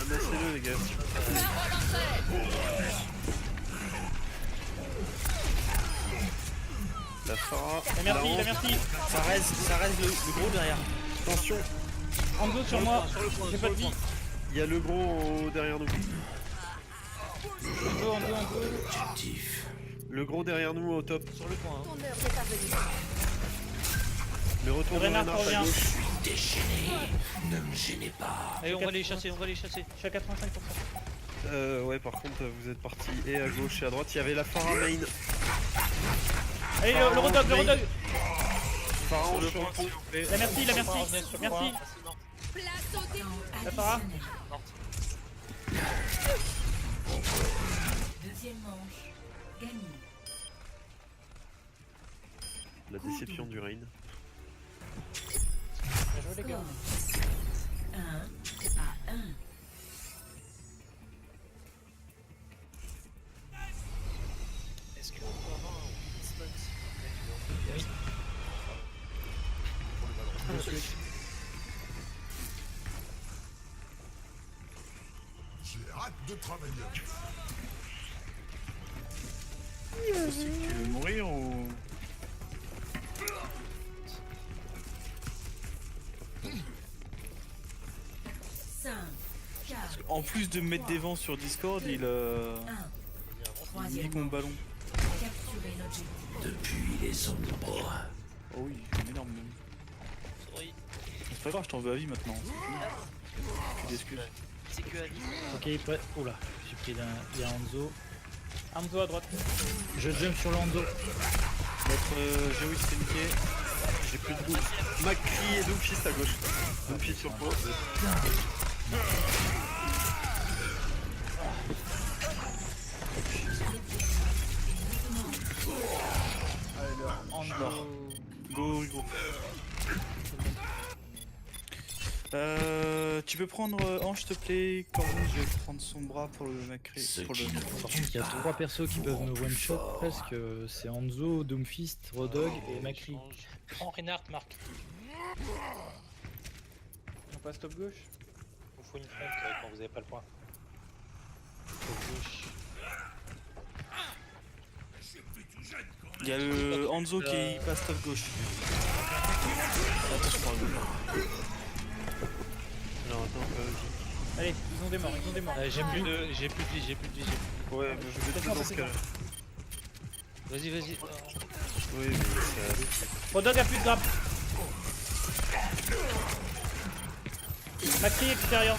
Amassez-le les gars. La Phara. La merci, la merci. Ça reste le gros derrière. Attention, Hanzo sur moi, j'ai pas de vie. il y a le gros derrière nous. Hanzo. Objectif. Le gros derrière nous au top. Sur le point. Ton heure n'est pas venue. Le retour de Reinhardt Reinhardt à revient. gauche. Déchaîné. Ne me gênez pas. Allez, on va les chasser, on va les chasser. Je suis à 85%. Ouais, par contre, vous êtes partis et à gauche et à droite. Il y avait la Phara main. Allez, le Rodog, le Rodog. Phara Sur en le champ. point. La merci, la merci. Merci. Place au début. La Phara. Deuxième manche. Gagné. La déception du Reign. Bien joué les gars. 1 à 1. Est-ce qu'on peut avoir un instant Oui. Pour le Valorant. J'ai hâte de travailler. Est-ce que tu veux mourir ou... En plus de mettre des vents sur Discord, il nique mon ballon. Capturer l'objectif. Depuis les ombres. Oh oui, c'est énorme même. Sorry. C'est pas grave, je t'en veux à vie maintenant. Plus d'excuses. C'est que Ali. Ok, prêt. Oula, j'ai pris il y a Hanzo. Hanzo à droite. Je jump sur le Hanzo. Notre Géo il s'est niqué. J'ai plus de boost. Macri et Doomfist à gauche. Doomfist sur le point. Hanzo. Go Hugo. Tu peux prendre Ange s'il te plaît, Corvus, je vais prendre son bras pour le Macri. Pour le... Par contre, il y a 3 persos qui peuvent me one shot presque. C'est Hanzo, Doomfist, Rodog et Macri. Prends Reinhardt, Marc. On passe top gauche. Il vous faut une front quand vous avez pas le point. Il y a le Hanzo qui passe top gauche. Attention par le... Alors attends, vas-y. Allez, ils ont des morts, ils ont des morts. J'ai plus de vie, j'ai plus de vie. Ouais, mais je vais tout dans ce cas. Vas-y, vas-y. Oui, mais ça... Rodog a plus de grappe. Macri extérieur.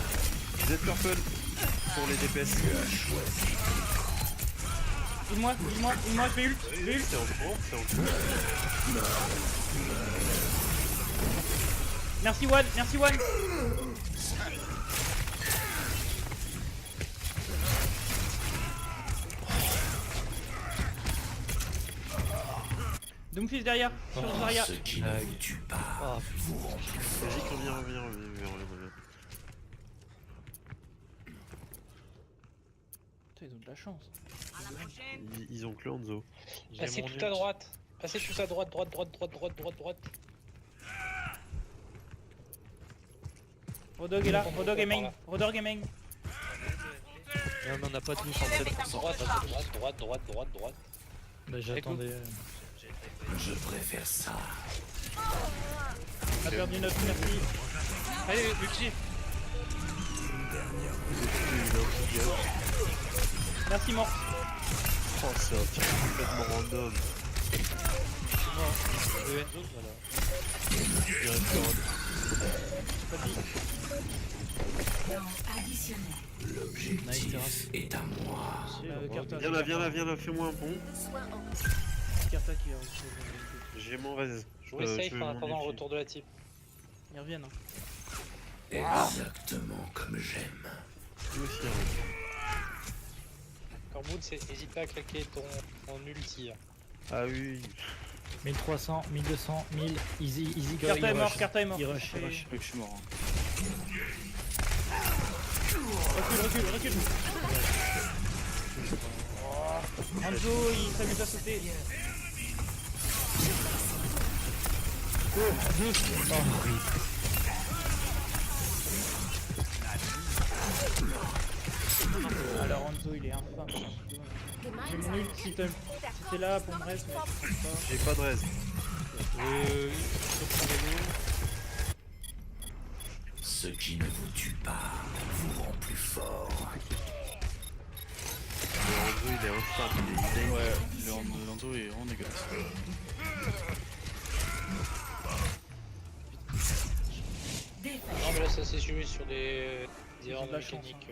Vous êtes purple pour les DPS. Dis-moi, je vais ult. C'est en cours, c'est en cours. Merci One, merci One. Doomfist derrière, sur Zarya. Ce qui ne vous tue pas vous rend plus fort. Vas-y, reviens. Putain, ils ont de la chance. Ils ont que le Hanzo. Passez tout à droite. Passez tout à droite. Rodog est là, Rodog est main. Rodog est main. Non, mais on n'a pas tenu 107%. Droite. Bah, j'attendais. Je préfère ça. On a perdu notre merci. Allez, multi. Merci mort. Oh, c'est un tir complètement random. Le Enzo, voilà. Temps additionnel. L'objectif est à moi. Carta, Viens là, fais-moi un pont. Carta qui est reçu. J'ai mon res. Jouez safe en attendant le retour de la team. Ils reviennent. Hein. Exactement comme j'aime. Lui aussi, hein. Corboud, n'hésite pas à claquer ton ulti. Ah oui. 1300, 1200, 1000, easy go. Carta est il mort, rush. Carta est mort. Il rush, il Et- rush. Je suis mort. Hein. Recule. Hanzo, il s'amuse à sauter. Alors Hanzo, il est infâme. J'ai mon ult si t'es là pour me reste, mais je pense pas. J'ai pas de res. Ce qui ne vous tue pas vous rend plus fort. Le Hanzo, il est infâme, il est innate. Ouais, le Lando est vraiment dégueulasse. Non, mais là, ça s'est suivi sur des erreurs de la chance, mécaniques.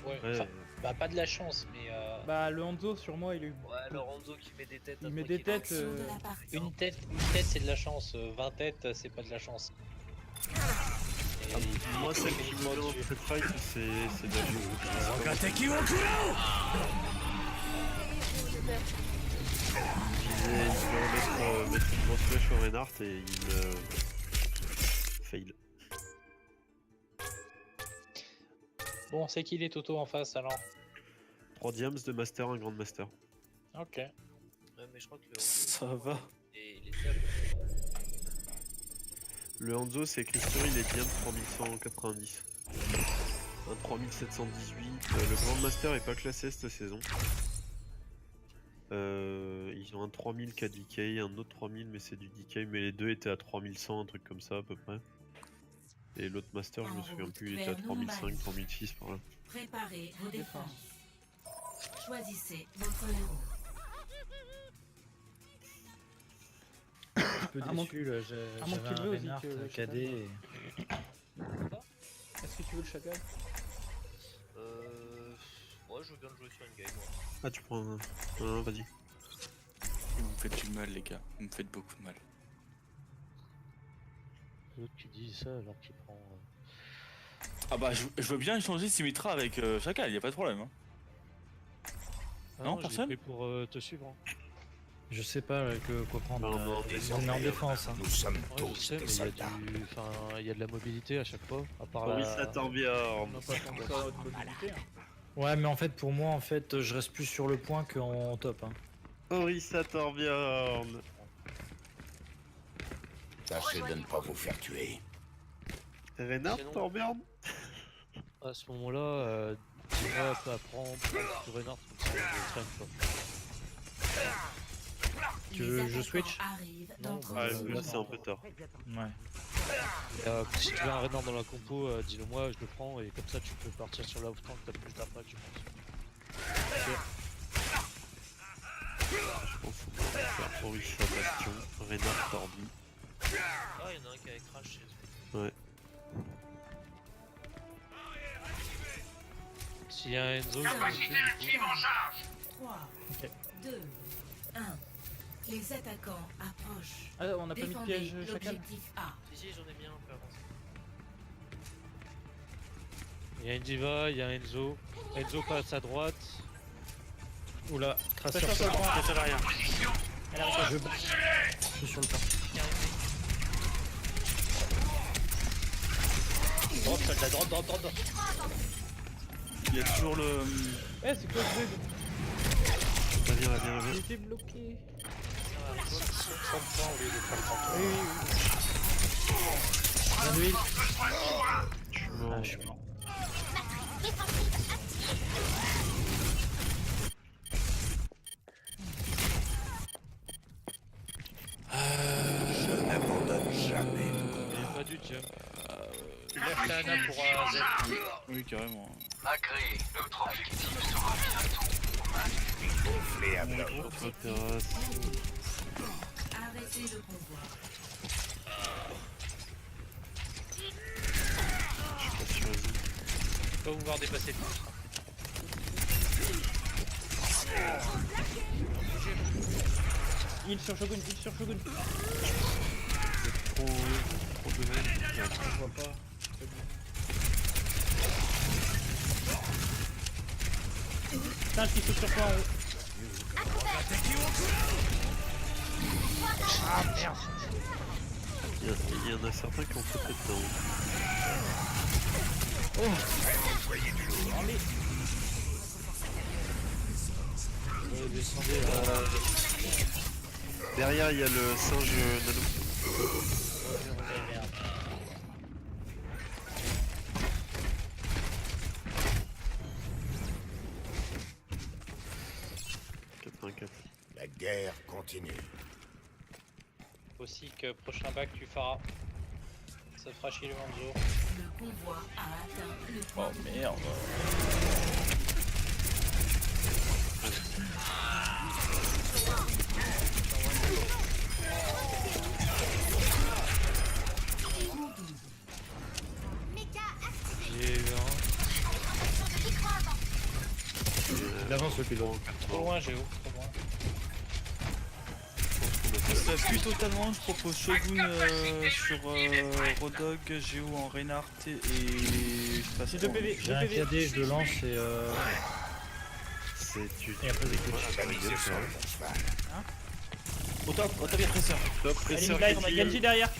Ouais. Enfin, bah, pas de la chance, mais. Bah le Hanzo sur moi, il est. Ouais, le Ranzo qui met des têtes. Il met des têtes. Action de la partie. Une tête, c'est de la chance. 20 têtes, c'est pas de la chance. Et Moi, celle qui me vient dans cette fight, c'est de la chance. Il voulait mettre une grosse flèche au Reinhardt et il fail. Bon, c'est qui les Toto en face alors? 3 diams, 2 masters, un grand master. Ok. Ouais, mais je crois que le Ça va. et les seuls. Le Hanzo, c'est écrit sur il est diams 3190. Un 3718. Le grand master est pas classé cette saison. Ils ont un 3000 qui a DK, un autre 3000 mais c'est du DK, mais les deux étaient à 3100, un truc comme ça à peu près. Et l'autre master, je me souviens plus, il était à 3005, 3006 par là. Préparez vos défenses. Choisissez votre héros. Un peu À moins déçu, là, à moins j'avais qu'il un veut aussi Reinhardt, que le KD chacal. et... Est-ce que tu veux le chacal? Moi, je veux bien le jouer sur une game. Moi. Ah, tu prends un. Non, vas-y. Vous me faites du mal, les gars. Vous me faites beaucoup de mal. L'autre qui dit ça alors qu'il prend. Ah bah, je veux bien échanger Symmetra avec Chacal, y a pas de problème. Hein. Ah Non, je l'ai personne pris pour te suivre. Hein. Je sais pas quoi prendre. Non, non, on est en défense. Hein. Nous sommes Ouais, je tous sais, des mais soldats. il y a de la mobilité à chaque fois. À part Oui, la... ça tombe bien. On n'a pas tant que ça de mobilité. Hein. Ouais, mais en fait, pour moi, je reste plus sur le point qu'en top. Hein. Orisa Torbjorn. Tâchez de ne pas vous faire tuer. Reinhardt Sinon- Torbjorn. À ce moment-là, dis-moi à prendre pour Reinhardt comme ça je traîne pas. Tu veux Les je switch? attaquants arrivent dans Non, 30 Ah, secondes. là c'est un peu tard. Ouais. Si tu veux un Reinhardt dans la compo, dis-le moi, je le prends et comme ça tu peux partir sur la off-tank, t'as plus d'impact je pense. Je pense qu'on va faire Orisa Bastion, Reinhardt Torbi. Ah, il y en a un qui a crash chez eux. Ouais. S'il y a un Enzo, je vais 3, Ok. 2, 1. Les attaquants approchent. Ah, on n'a pas mis de Défendez piège chacal. l'objectif A. Si, j'en ai mis un peu avancé. Il y a une Diva, il y a Enzo. Enzo passe à droite. Oula, tracer Tracer sur le point. Ça va rien. Elle arrive. Je suis sur le point. Drop, soldat, drop. Il y a toujours le. Eh, c'est quoi ce bug? Viens. Il était bloqué. 100 points au lieu de faire 30 points. Oui. Bien d'huile. Je suis mort. Ah, je suis mort. Je n'abandonne jamais. Il n'y a pas du jump. Lève ta Ana pour Z. Oui, carrément. Agré, notre objectif sera bientôt. Il faut fléau. Sur la terrasse. Arrêtez le convoi. Je suis pas sûr, vas-y. Je peux vous voir dépasser le monstre. Heal sur Shogun, heal sur Shogun. Trop de même. Je vois pas. Putain, qui saute sur toi en haut. Ah merde. Il y en a certains qui ont fait dedans. Descendez Derrière, il y a le singe nano. Merde. 84. La guerre continue. Aussi que prochain bac tu feras. Ça fera chier le Hanzo. Le convoi a atteint le Oh merde. J'ai eu Il avance le pilote. Trop loin Géo, trop loin. Ça pue totalement, je propose Shogun sur Rodog, Géo en Reinhardt et je passe J'ai 2 PV, J'ai 2 un PV. KD, je le lance C'est tu. et après j'écoute. Au top, il y a Tracer. Top, Allez, presseur mid-life, on a Genji derrière.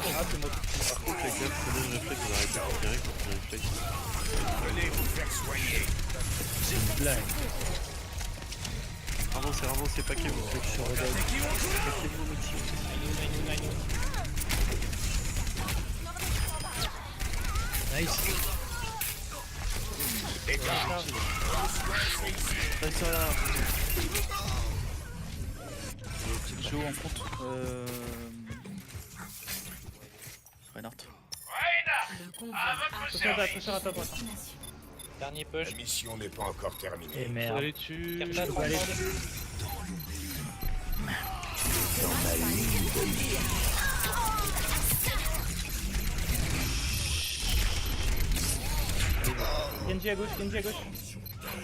Ah, c'est moi. Par contre, les gars, prenez le réflexe, on arrête de tirer quand on réflexe. Venez vous faire soigner. Avancez, paquez-vous. Paquez-vous au maximum. Nice. Tracer là. Géo en compte. Reinhardt. Le convoi a Attention à ta droite. Dernier push. La mission n'est pas encore terminée. Et merde. Allez dessus. Captain, Allez. Genji à gauche, Genji à gauche.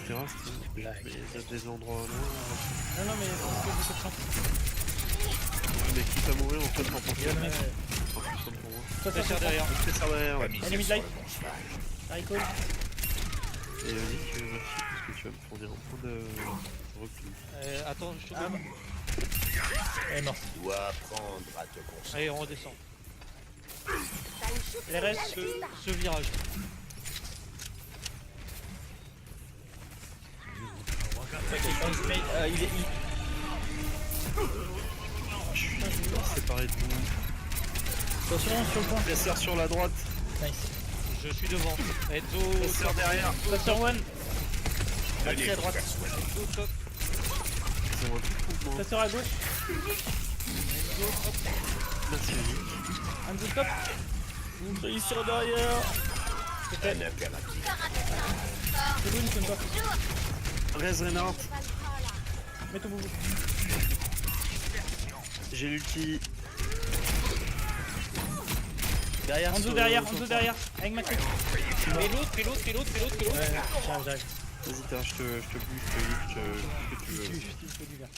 Terrasse, mais il y a des endroits là. Non, non, mais c'est ce que je fais de chance. Mais quitte à mourir, on peut s'en porter. C'est plus simple pour moi. Toi, ça Presseur derrière. Presseur derrière, ouais. Elle est mid-life. Recall. Et Nick, merci parce que tu vas me fournir un point de repli. Attends, je te Ah, donne. Elle est morte. Tu dois apprendre à te concentrer. Allez, on redescend. Elle reste. Ce virage. Il est Je suis séparé de vous. Attention sur le point. Presseur sur la droite. Nice. Je suis devant. Enzo, Presseur derrière. Tracer one. Venez à vous droite. faire soigner. Enzo, top. C'est un tout mouvement. Tracer à gauche. Merci Nick. Hanzo top. Tracer derrière. Un impératif. Shogun, c'est une top. Rez Reinhardt. Mets-toi boubou. J'ai l'ulti. Derrière. Hanzo sur- derrière, sur Hanzo le derrière. Avec Matrix. Fais l'autre. Ouais, j'arrive. Vas-y, Terra, je te bouge, je te heal, ce que tu veux. Il faut du bien.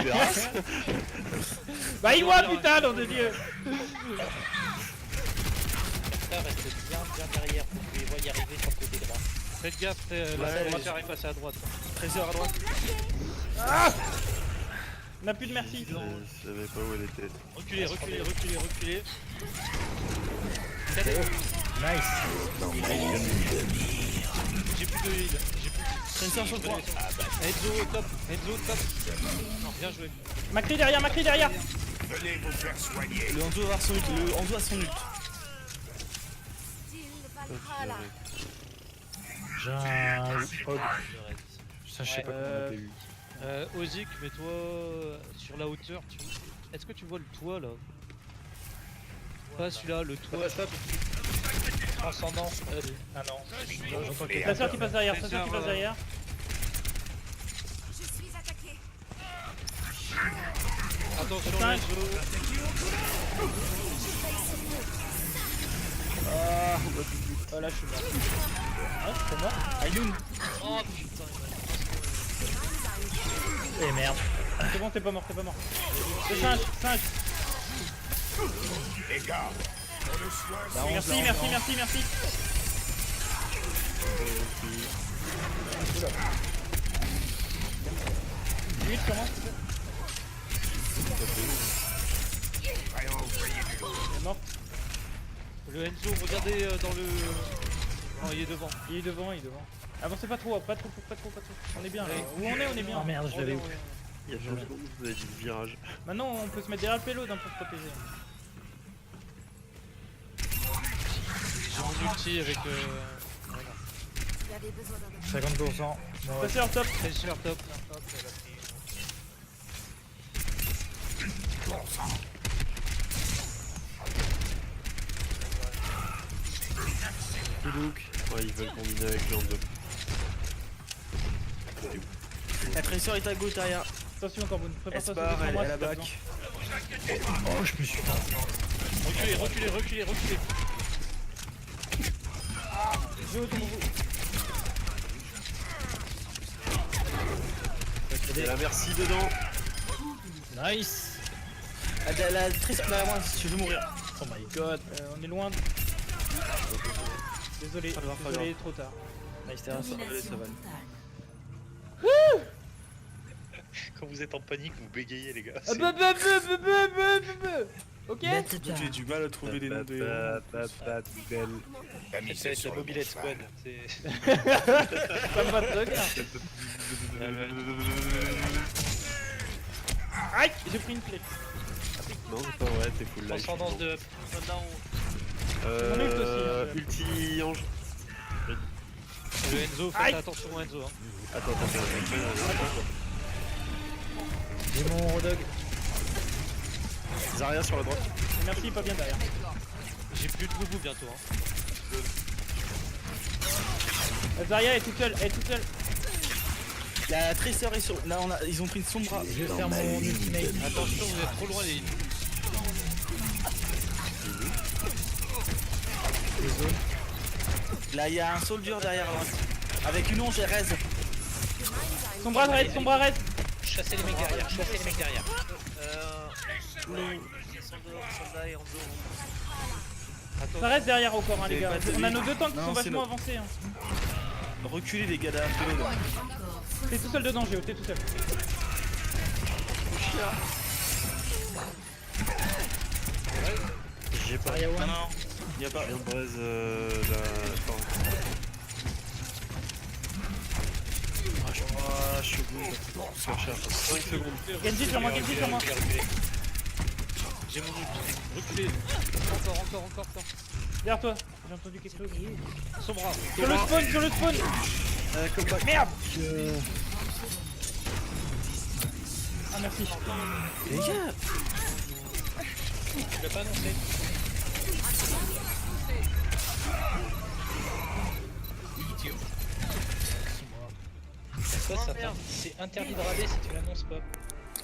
Terrasse. Bah il voit putain, nom de dieu. Ça reste bien derrière pour que tu les vois y arriver sur le côté droit. Faites gaffe, la droite est passée à droite. Tracer à droite. Ah, on a plus de merci. Je savais pas où elle était. Reculez, reculez, reculez, reculez. Nice. J'ai plus de heal. J'ai plus Tracer sur le point. Enzo top. Enzo top. Non, bien joué. Macri derrière, Macri derrière. Venez vous faire soigner. Le Hanzo a son ult. Le Hanzo a son ult. J'ai un hog. Ça, je sais pas comment on a eu. Ozik, mets-toi sur la hauteur. Est-ce que tu vois le toit là? Pas celui-là, le toit. Transcendant. Ah non. J'entends quelqu'un. Ta soeur qui passe derrière, ta soeur qui passe derrière. Je suis attaqué. Attention, Cinq. Oh là je suis mort. Ah c'est mort. Ayoun. Oh putain, Eh merde. C'est bon t'es pas mort, t'es pas mort. Le singe, singe. Les gars, Merci, merci, merci, merci. Oula. 8 comment il est mort. le Enzo, regardez dans le... Non, il est devant. Il est devant, il est devant. Avancez pas trop, pas trop. On est bien là. Où on est bien. Oh merde, je l'avais eu. Il y a 2 secondes, vous avez dit le virage. Maintenant on peut se mettre derrière le payload hein, pour se protéger. J'ai mon ulti avec... Voilà. Il y avait besoin d'un 50%. Bon, ouais. Passez en top. Tracer top. Toulouk. Ouais, ils veulent combiner avec Lando. La Tracer est à gauche derrière. Attention encore vous prépare-toi Esbar, sur elle moi est à la si t'as back. besoin. Oh, je me suis Reculez. Je autour de vous. Il y a la merci dedans. Nice. Ah, la Tracer derrière moi, je veux mourir. Oh my god. On est loin. Désolé, Pas grave, pas désolé, trop tard. Nice, terrain, ça va aller, ça va aller. Quand vous êtes en panique, vous bégayez les gars. Ah, Ok. J'ai du mal à trouver des noms de héros. Belle. la C'est mise la sur le mobilette bon squad. cheval. Ça me va très bien. Aïe, j'ai pris une clé. Non, c'est pas vrai, t'es full life. Transcendance de up. Mon ult aussi, hein. Ulti ange. Le Enzo, Aïe. faites attention au Enzo. Hein. Attends. J'ai mon rodog. Zarya sur la droite. Merci, pas bien derrière. J'ai plus de boubou bientôt. Hein. Zarya est toute seule, La Tracer est sur. Là, ils ont pris une sombra. Je vais faire mon ultimate. Attention, vous êtes trop loin les... Là, il y a un soldier derrière là. Avec une onge et raise. Sombra raid. Chassez les mecs derrière, Soldat et Enzo. Ça reste derrière encore hein, les gars. pas On a nos deux tanks qui Non, sont c'est vachement notre. avancés. Hein. Reculez les gars derrière le payload. T'es tout seul dedans Géo, t'es tout seul. J'ai pas. Non, il y a pas. Rien de braise la. Attends. Ah, je suis au bout. Super cher. 5 secondes. Genji sur moi. J'ai mon ulti. Reculez. Encore. Derrière toi, j'ai entendu quelque chose. Sombra. Sur le spawn. Merde. Ah merci. Les gars, Je l'ai pas annoncé. C'est interdit de rader si tu l'annonces pas.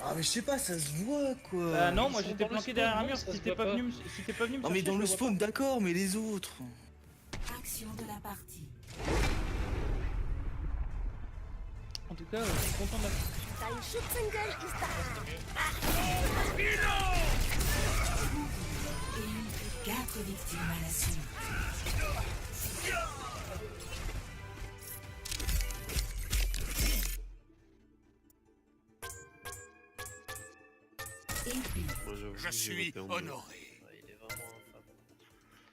ah mais je sais pas, ça se voit quoi. Bah non, moi Ils sont j'étais dans le planqué spawn, derrière un non, mur ça si se t'es voit pas pas. venu me Non mais dans le spawn, d'accord, mais les autres. Action de la partie. En tout cas, je suis content de la... Et 4 victimes à la suite. Et puis, Moi, j'avoue, Je j'ai suis voté en bleu. honoré. Ouais, il est vraiment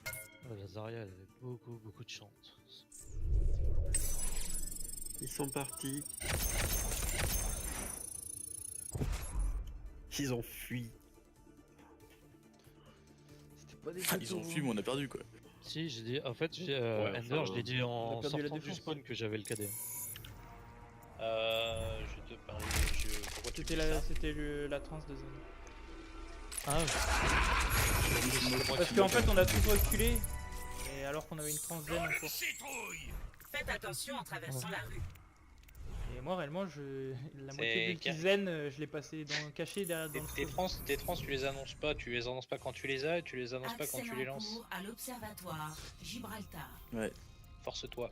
infâme. La Zarya, elle avait beaucoup de chance. Ils sont partis. Ils ont fui. C'était pas des Ah, ils ont fui, mais on a perdu quoi. Si, j'ai dit... En fait, Ouais, Ender, enfin, je l'ai dit on en a perdu la sortant du défense. spawn que j'avais le KD. Je te parlais. Pourquoi tu dis ça C'était la transe de zone. Ah, Parce qu'en fait on a tous reculé. Et et alors qu'on avait une transveine en cours. Faites attention en traversant la rue. Et moi réellement la moitié de l'ulti zen je l'ai passé caché derrière dans le Tes trans, tu les annonces pas quand tu les as et tu les annonces pas quand tu les lances. Cours à l'observatoire Gibraltar. Ouais. Force-toi.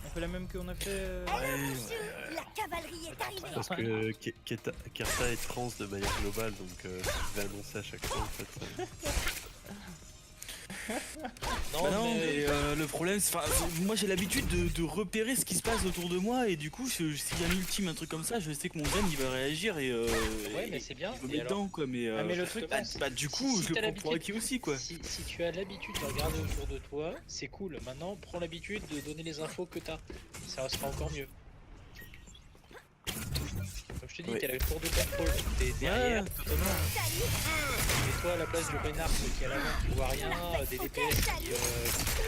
On fait la même qu'on a fait. La cavalerie est arrivée. Parce que Kerta est trans de manière globale, donc je vais annoncer à chaque fois en fait. Non, mais le problème, c'est, moi j'ai l'habitude de repérer ce qui se passe autour de moi et du coup, s'il y a un ultime, un truc comme ça, je sais que mon zen il va réagir et ouais, mais c'est bien. il me met dedans quoi. Mais le truc, du coup, je le prends pour acquis aussi quoi. Si tu as l'habitude de regarder autour de toi, c'est cool. Maintenant, prends l'habitude de donner les infos que t'as. Ça sera encore mieux. Comme je te dis, t'es la tour de contrôle, t'es derrière. Et toi, à la place du renard qui est à l'avant, qui voit rien, des DPS qui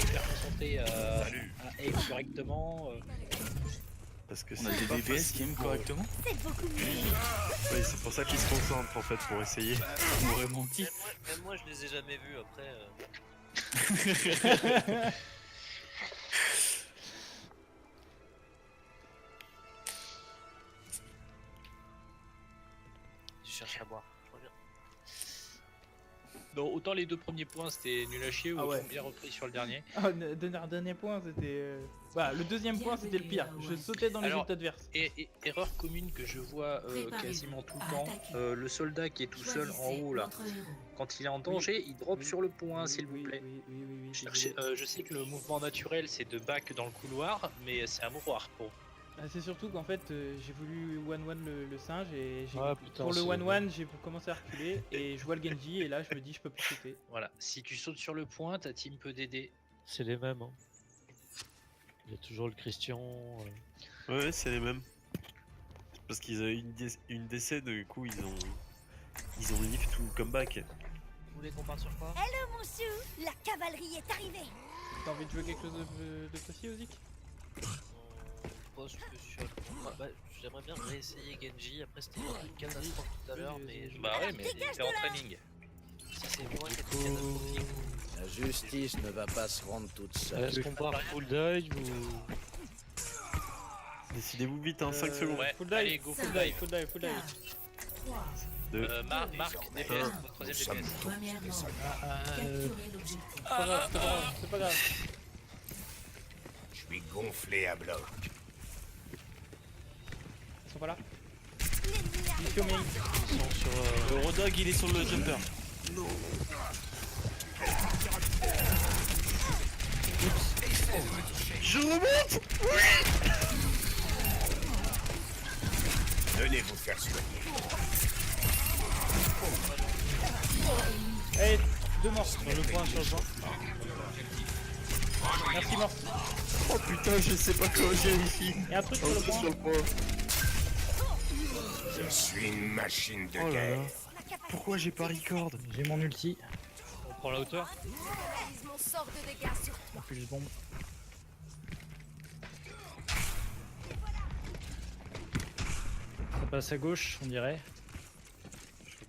faire concentrer à aim correctement. Parce que on a des DPS qui aiment correctement. C'est beaucoup mieux. Oui, c'est pour ça qu'ils se concentrent en fait, pour essayer. On m'aurait menti. Même moi, je les ai jamais vus après. Je cherche à boire, je reviens. Non, autant les deux premiers points c'était nul à chier, autant bien repris sur le dernier. Ah, le dernier point c'était. Bah, le deuxième point c'était le pire. Je sautais dans les ults adverses. Erreur commune que je vois quasiment tout le temps, le soldat qui est tout seul en haut là, quand il est en danger, il drop sur le point, s'il vous plaît. Je sais que le mouvement naturel c'est de back dans le couloir, mais c'est un mouroir pour. C'est surtout qu'en fait j'ai voulu 1-1 le singe et putain, pour le 1-1 j'ai commencé à reculer et je vois le Genji et là je me dis je peux plus sauter. Voilà, si tu sautes sur le point, ta team peut t'aider. C'est les mêmes. Hein. Il y a toujours le Christian. Ouais, c'est les mêmes. Parce qu'ils ont une décès, du coup ils ont lift tout le comeback. Vous voulez qu'on parte sur quoi? Hello mon chou, la cavalerie est arrivée. T'as envie de jouer quelque chose de précis, Ozik? Pas spécial. Bah, j'aimerais bien réessayer Genji. Après, c'était une catastrophe tout à l'heure, mais. Bah ouais, mais t'es en training. Si c'est moi qui ai été catastrophique. La justice ne va pas se rendre toute seule. Est-ce qu'on part full dive ou. Décidez-vous vite, hein, 5 secondes. Ouais, full dive, allez, go, full dive, full dive, full dive. 2. Marc, DPS, troisième DPS. Premièrement, capturer l'objectif. C'est pas grave, c'est pas grave. Je suis gonflé à bloc. Ils sont pas là. Mission main. Ils sont sur. Le Rodog il est sur le jumper. Je remonte. Oui. Venez vous faire soigner. Allez, 2 morts. Sur le point, sur le point. Merci mort. Oh putain, je sais pas quoi j'ai ici. Et un truc sur le point. Je suis une machine de Oh là guerre. là. Pourquoi j'ai pas record? J'ai mon ulti. On prend la hauteur. Réalise mon sort de dégâts sur toi. Puis je bombe. Ça passe à gauche, on dirait.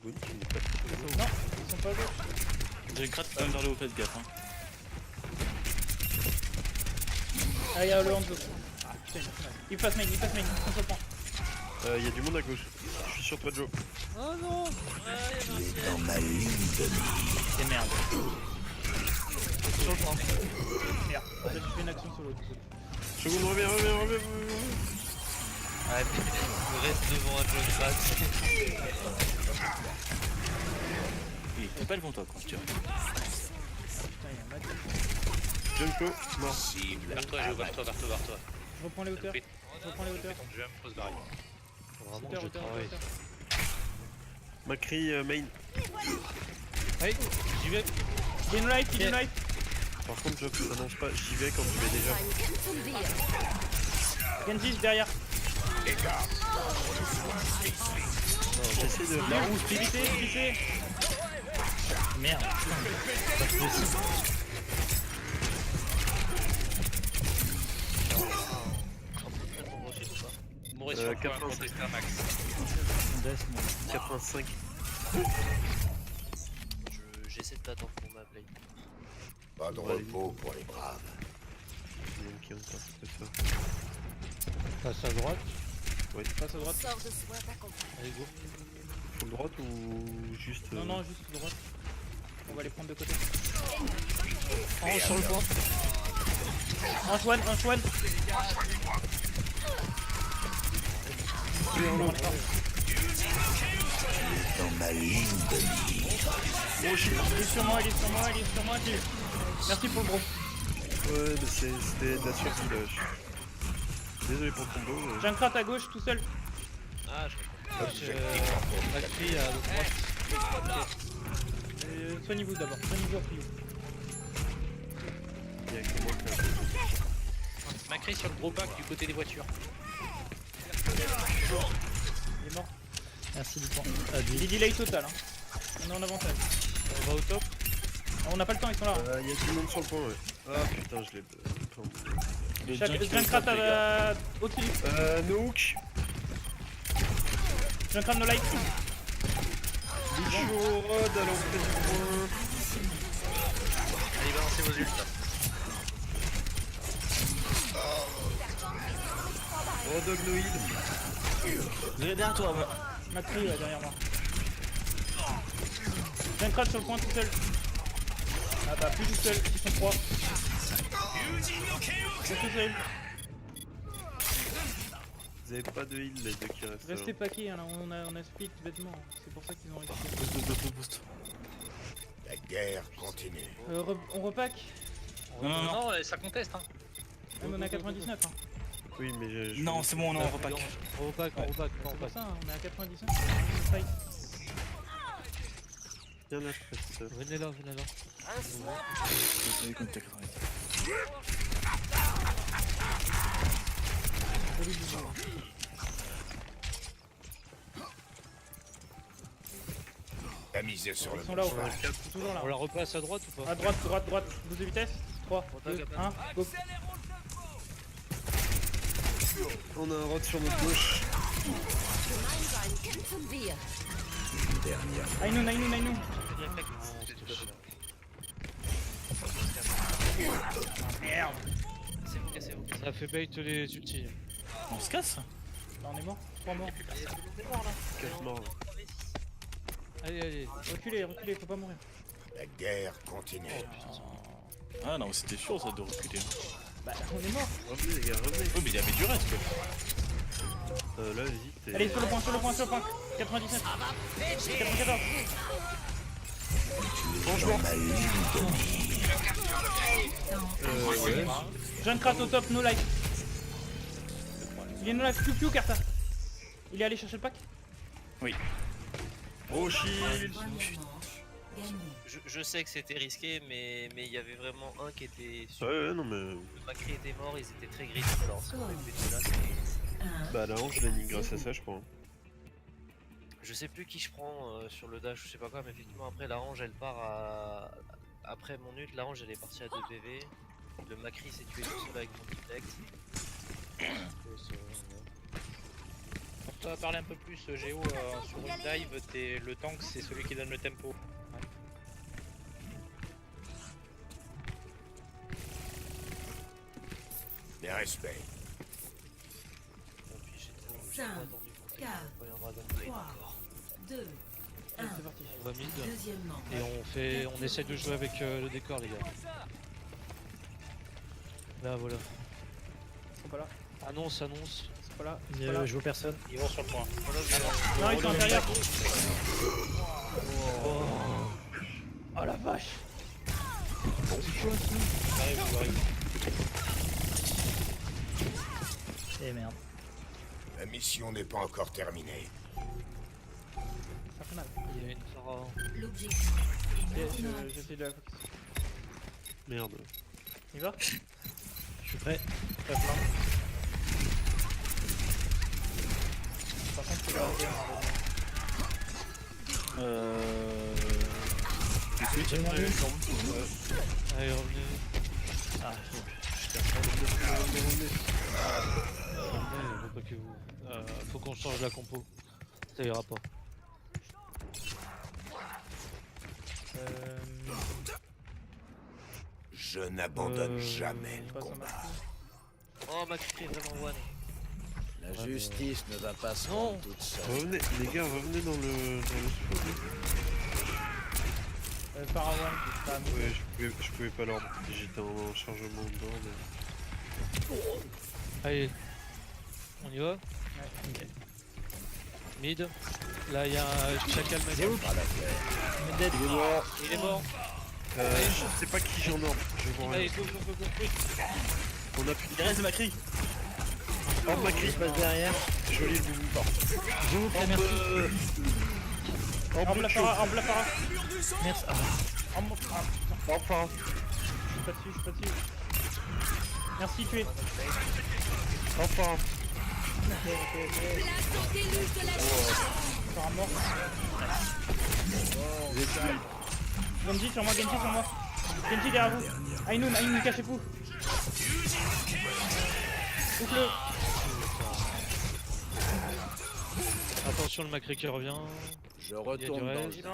Non, ils sont pas à gauche. J'ai gratte quand même vers le haut, faites gaffe. Hein. Ah, il y a le Hanzo. Ah putain, il passe main, on se prend. Y a du monde à gauche. Je suis sur toi, Joe. Oh non! Tu es dans ma ligne de mire. C'est merde. Sur le point. Merde, en fait, je fais une action sur l'autre. Seconde, reviens. Ouais, mais je reste devant un John Bat. Il était pas devant toi quand tu vois. Putain, il y a un match. Junko, mort. Cible. Vers toi, Joe, vers toi. Je reprends les hauteurs. Fais Je reprends les hauteurs. ton jump, pose barrière. Faut vraiment que Hauteur, je hauteur, travaille. hauteur. Macri main. Allez, j'y vais. Il y a une light, il y a une light. Par contre, je t'annonce pas, j'y vais quand tu vais déjà. Genji derrière. J'essaie de. La rouge, splitté. Merde. Pas possible. Mourrez sur le point, 85. contester un max. Death, moi. 85. J'essaie de t'attendre pour ma play. Pas de repos pour les braves. Ok, encore, c'est ça. Passe à droite. Oui. Passe à droite. Sors de soin t'accompagne. Allez, go. Full droite ou juste. Non, non, juste droite. On va les prendre de côté. Oh, sur le point. Un Swan, un Swan. Dans ma ligne de mire. Il est sur moi, il est sur moi, il est sur moi. Merci pour le bro. Ouais, mais c'était de la survie là. Désolé pour le combo. J'ai un crat à gauche tout seul. Ah, je Macri à droite. Soignez-vous d'abord, soignez-vous après. Il y a que moi qui a un peu. Macri sur le drawback du côté des voitures. Il est mort. Merci du point. Il est delay total. Hein. On est en avantage. On va au top. On n'a pas le temps, ils sont là. Il y a tout le monde sur le point, ouais. Ah putain, je l'ai. J'ai un crat au-dessus. Nook. J'ai un crat no light. Bichot, Rod à l'entrée du point. Allez, balancez vos ults. Rodognoïde. Derrière toi, ouais. Macri ouais, derrière moi. J'ai un crat sur le point tout seul. Ah bah plus tout seul, ils sont 3. C'est tout seul. Vous avez pas de heal les deux qui restent. Restez paquets, hein, là, on a split bêtement. C'est pour ça qu'ils ont réussi. Boost. La guerre continue. On repack. Non, ça conteste. Hein. On est à 99. Hein. Oui, mais Non, c'est bon, on repack. On repack, on repack. Non, on C'est pour passe. ça, hein, on est à 99. On fight. Viens là, je fais ça. Venez là, venez là. Joli bisou. T'as misé sur le Ils sont là ou bon pas cheval. Ils sont toujours là. On la repasse à droite ou pas? À droite, droite, droite. 12 de vitesse. 3, 2, 1, go. On a un rod sur notre gauche. Aïnou, Aïnou, Aïnou. Merde. Cassez-vous. Ça fait bait les ultis. On se casse? Là, on est mort. 3 morts. 4 morts. Allez, allez. Reculez, reculez, faut pas mourir. La guerre continue. Ah non, c'était chaud ça de reculer. Bah, on est mort. Revenez les gars, revenez. Oui, mais il y avait du reste quoi. Là, vas-y, t'es. Allez, sur le point, sur le point, sur le point. 99. 94. Dans ma ligne de mire. Ouais. Jeune Krat au top, no life. Il est no life, piou Karta. Il est allé chercher le pack. Oui. Oh shield. Je sais que c'était risqué, mais il y avait vraiment un qui était sûr. Ouais, non, mais. Macri était mort, ils étaient très gris. Alors, ce qu'on avait fait là, Bah, la hanche, je l'ai mis grâce à ça, je crois. je sais plus qui je prends sur le dash, je sais pas quoi, mais effectivement, après la range elle part à. Après mon ult, la range elle est partie à 2 PV. Le Macri s'est tué tout seul avec mon detect. Pour toi parler un peu plus, Géo, sur une dive, le tank c'est celui qui donne le tempo. Des respects. Bon, puis j'ai trop. 5, 4, 3, 2, 1. Allez, c'est parti. On va mid. Deuxièmement. Et on essaie de jouer avec le décor, les gars. Là, voilà. Ils sont pas là. Annonce. Ils sont pas là. Ils sont pas là. Je vois personne. Ils vont sur le point. Non, ils sont intérieurs. Oh la vache. Eh merde. La mission n'est pas encore terminée. Ça fait mal. Il y a une Pharah. L'objectif est maintenant J'essaie de la focus. Merde. Il va. Je suis prêt. Pas plein. Par contre, c'est la Allez, revenez. Ah, faut pas que vous. Faut qu'on change la compo. Ça ira pas. Je n'abandonne jamais le passe à combat. Oh, ma cri est vraiment one. La justice ne va pas se rendre toute seule. Revenez, les gars, revenez dans le spot. Parawan, pas à Ouais, je pouvais pas l'ordre. J'étais en chargement d'ordre. Allez, on y va. Mid. Là, il y a un chacal Ça fera l'affaire. Il est mort. Il est mort. Je sais pas qui j'ai en ordre. Je vois Allez, rien. go, go, go, go. On a plus de Derrière, c'est Macri. Oh, Macri. Je passe derrière. Joli le boubou fort. Je vous prie, merci. Orbe la para, orbe la para. Merci. Ah. Enfin. Je suis pas dessus. Merci, tué. Enfin. Encore un mort. Genji sur moi. Genji derrière vous. Ainoun, cachez-vous. Ouvre-le. Attention, le Macri qui revient. Je retourne dans le reste.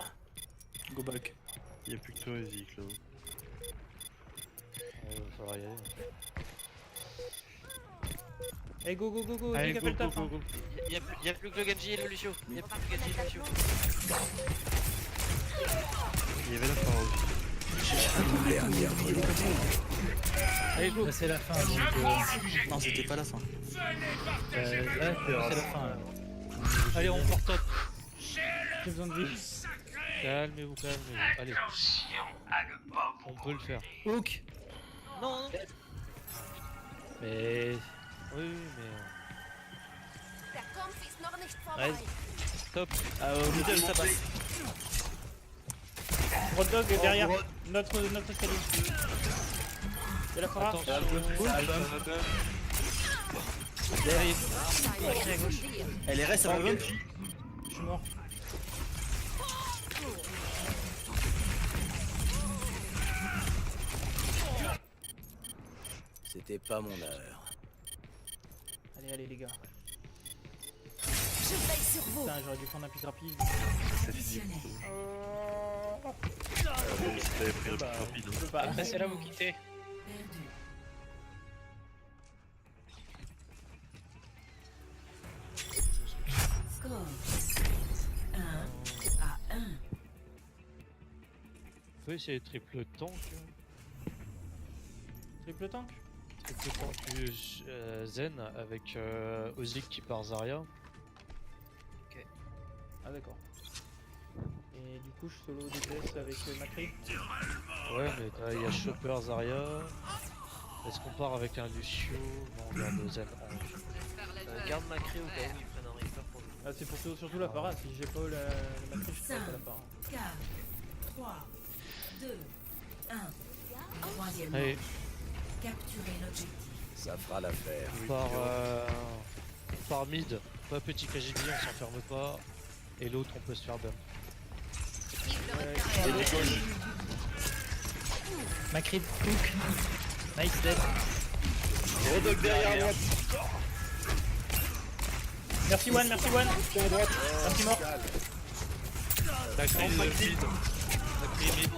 Go back. Il y a plus que toi, Zik là. Il va falloir y aller. Allez, go. Allez, Zik a go, fait le taf. go, hein. go. Y a plus que le Genji et le Lucio. Y a plus que le Genji et le Lucio. Il y avait la parole. Allez, go. Là, c'est la fin. Donc, Non, c'était pas la fin. là, c'est la fin. Là. Allez, on part top. J'ai besoin de vie. Calmez-vous. Allez. On peut le faire. Hook. Non. Mais. Oui, mais. Der Kampf ist noch nicht vorbei. Reste. Top. Au middle, ça passe. Road Dog est derrière notre escalier. Il y a la para. Attention. Elle est reste, ça va bump. Je suis mort. C'était pas mon heure. Allez les gars. Je veille sur vous. Putain, j'aurais dû prendre un pic rapide. Ça finit. Même si t'avais pris un peu rapide. Je peux pas. Passez là, vous quittez. Score 1 à 1. On peut essayer triple tank. Triple tank. Triple tank Zen avec Ozik qui part Zarya. Ah d'accord. Et du coup je solo DPS avec Macri. Ouais, mais il y a Chopper Zarya. Est-ce qu'on part avec un Lucio? Non, on garde Zen. Garde ma cri au cas où ils prennent un Reaper pour le. Ah c'est pour surtout la para, si j'ai pas la Macri je prends pas la para. 4, 3, 2, 1. Troisième Allez, manche. Capturer l'objectif. Ça fera l'affaire. on part mid. Pas petit KGB, on s'enferme pas. Et l'autre, on peut se faire bump. Macri, hook. Nice dead. Rodog derrière à droite. Merci One. Merci mort. Macri mid.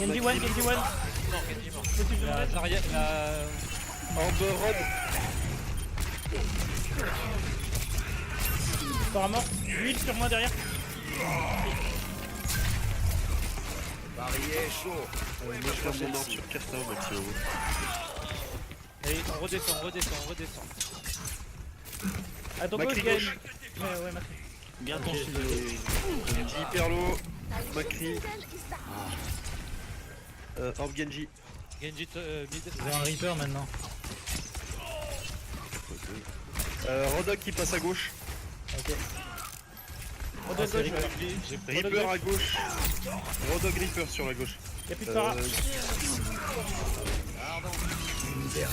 Genji One. Non, Genji mort. Possible de La mettre. Zarya, Amber Rod. Para mort. Huile sur moi derrière. Barillet chaud. Moi je ferme mon ordre sur Carta au maximum. allez, on redescend. Attends, Macri je gagne. gauche. Ouais, Macri. Garde ton shield. Genji hyper low. Macri. Orb Genji. Genji mid. J'ai un Reaper maintenant. Rodog qui passe à gauche. Ok. Rodog c'est gauche. Reaper. Reaper à gauche. Rodog Reaper sur la gauche. Y'a plus de para.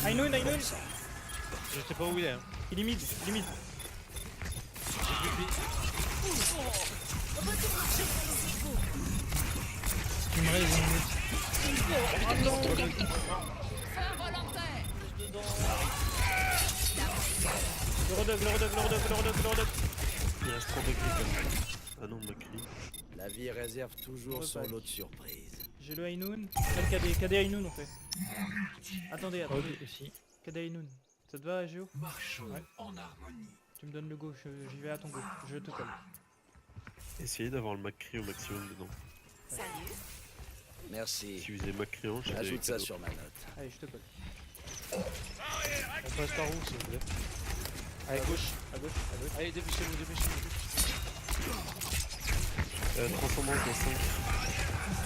Ainoun. Je sais pas où il est. Hein. Il est mid. Tu me raises une minute. Le Rodog. Il reste Rodog Reaper. Ah non, Macri. La vie réserve toujours son lot de surprises. J'ai le Ainoun. Quel KD Ainoun on fait. Attendez, attendez. aussi. KD Ainoun. Ça te va, Géo? Marchons Ouais. en harmonie. Tu me donnes le go, j'y vais à ton go. Je te colle. Essayez d'avoir le Macri au maximum dedans. Salut. Merci. Si vous avez Macri en, j'ai des Ajoute ça cadeaux. sur ma note. Allez, je te colle. On passe par où si vous voulez? Allez, gauche, à gauche, à gauche. Allez, dépêchez-vous, dépêchez-vous. Transcendance en 5.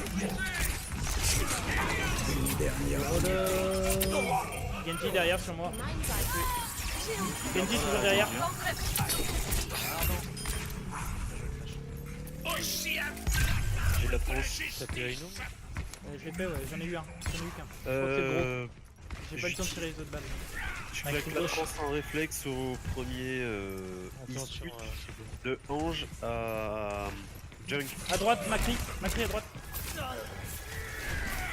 Genji derrière sur moi. Mein Seite. Genji toujours derrière. J'ai la tronche. Ça fait Aino? Je l'ai fait, ouais, j'en ai eu un. J'en ai eu qu'un. Je crois que c'est le gros. J'ai pas eu le temps de tirer les autres balles. Je claque la tranche en réflexe au premier Attention, Isut c'est bon. de Ange à Junk. À droite, Macri à droite.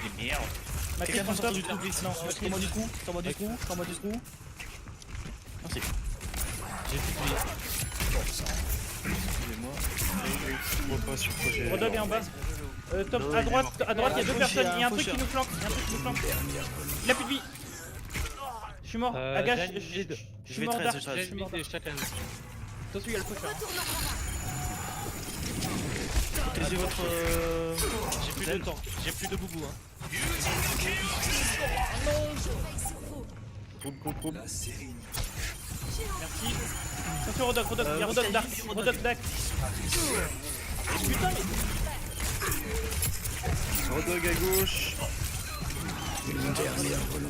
Et merde. Macri, Quelqu'un prends peut sortir stop. du trou, please. Non, Sors-moi du trou, sors-moi du trou, sors-moi du trou. Merci. J'ai plus de vie. Excusez-moi. Je vois pas sur quoi j'ai. Rodog est en bas. Top, Non, à il est droite, mort. il y a deux Fauché, personnes. Il y a un truc fauché. qui nous flanque. Il a plus de vie. Je suis mort. Agache, Jeanne, lead. je suis mort d'arc. je Je suis mort d'arc. Chacun. Attention, il y a le pusher. Protégez votre. J'ai plus de temps, j'ai plus de boubou. Hein. Coupe. La sérénité. Merci. Attention, Rodog, il y a Rodog d'arc. Rodog d'arc. Putain, mais. Rodog à gauche.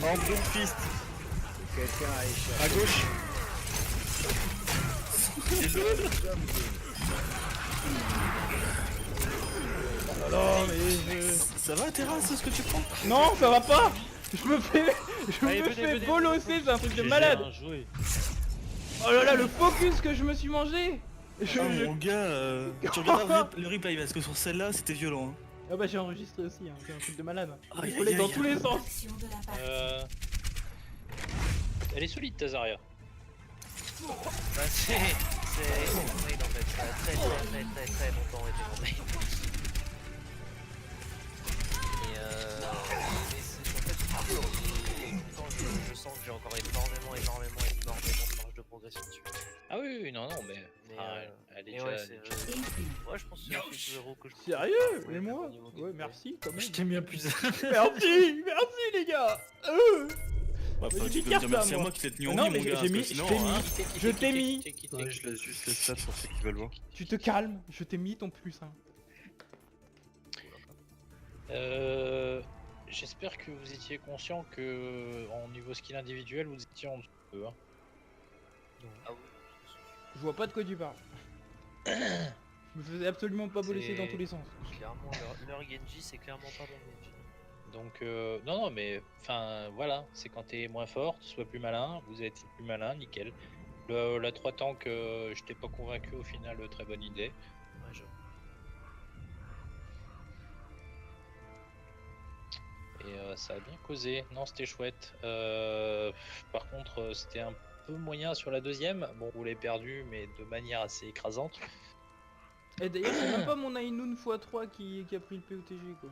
En bon fist. À gauche. Non, mais je. Ça va, Terrasse, ce que tu prends? Non, ça va pas. Je me fais Allez, venez, bolosser, c'est un truc de J'ai malade. bien joué. Oh là là, le focus que je me suis mangé. Je- Ah mon gars, tu regardes le replay parce que sur celle-là c'était violent. Hein. Ah bah j'ai enregistré aussi, hein. C'est un truc de malade. Aïe, Il faut aller aïe, dans aïe. tous les sens. Action de la partie. Elle est solide, Tazaria. Bah c'est mon mail en fait, ça a très longtemps été mon mail. Mais c'est en fait, pourtant je sens que j'ai encore énormément de marge de progression dessus. Ah oui, non, mais. Mais, elle est mais déjà. ouais, elle est c'est... déjà- Ouais, je pense que c'est le héros que je Sérieux? Ouais, Et moi? au niveau Ouais, gameplay. merci quand même. Je t'ai mis un plus. Merci les gars. Bah, Mais tu tu peux cartes, dire merci là, à moi. moi qui t'ai tenu en Non, vie, mais mon gars, j'ai mis, parce que je sinon, t'ai hein. mis, je t'ai mis. Ouais, je laisse juste les stats pour ceux qui veulent voir. Tu te calmes, je t'ai mis ton plus 1. J'espère que vous étiez conscient que en niveau skill individuel, vous étiez en dessous de eux, hein. Ah oui. Je vois pas de quoi tu parles. Je me faisais absolument pas bolosser dans tous les sens. Clairement, leur Genji, c'est clairement pas bon Genji. Donc, non, mais enfin voilà, c'est quand t'es moins fort, tu sois plus malin, vous êtes plus malin, nickel. La 3 tanks, je t'ai pas convaincu au final, très bonne idée. Ouais, je... Et ça a bien causé, non, c'était chouette. Par contre, c'était un peu moyen sur la deuxième. Bon, vous l'avez perdu, mais de manière assez écrasante. Et d'ailleurs, c'est même pas mon Ainoun x3 qui a pris le POTG quoi.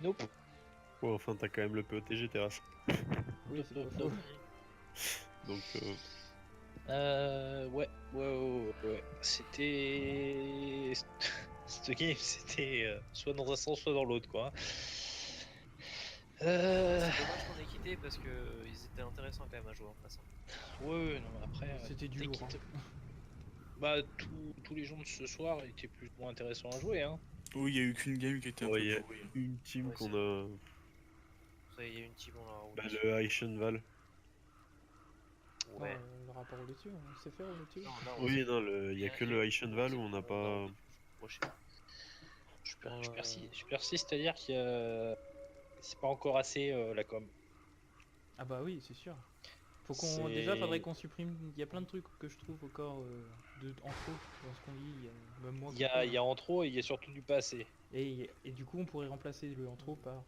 Nope. Ouais, enfin, t'as quand même le POTG terrasse. Oui, c'est pas faux. Donc, Ouais. C'était. Cette game, c'était soit dans un sens, soit dans l'autre, quoi. C'est dommage qu'on ait quitté parce que ils étaient intéressants quand même à jouer en face. Ouais, non, mais après. C'était du dès lourd. qu'il te- Bah, tous les gens de ce soir étaient plus ou moins intéressants à jouer, hein. Oui, il y a eu qu'une game qui était un ouais, peu il y a pourrie. une team Ouais, qu'on c'est- a. Ça, il y a une team, on l'a roulé Bah, dessus. le Aishenval. Ouais. Le rapport au dessus, on sait faire au dessus. Non, là, on Oui, s'est- non, il y a que le Aishenval où on n'a pas. Approché. Je persiste, c'est-à-dire que c'est pas encore assez la com. Ah bah oui, c'est sûr. Faut qu'on C'est- déjà faudrait qu'on supprime. Il y a plein de trucs que je trouve encore en trop dans ce qu'on dit. Même moi. Il y a en trop et il y a surtout du pas assez. Et du coup, on pourrait remplacer le en trop par.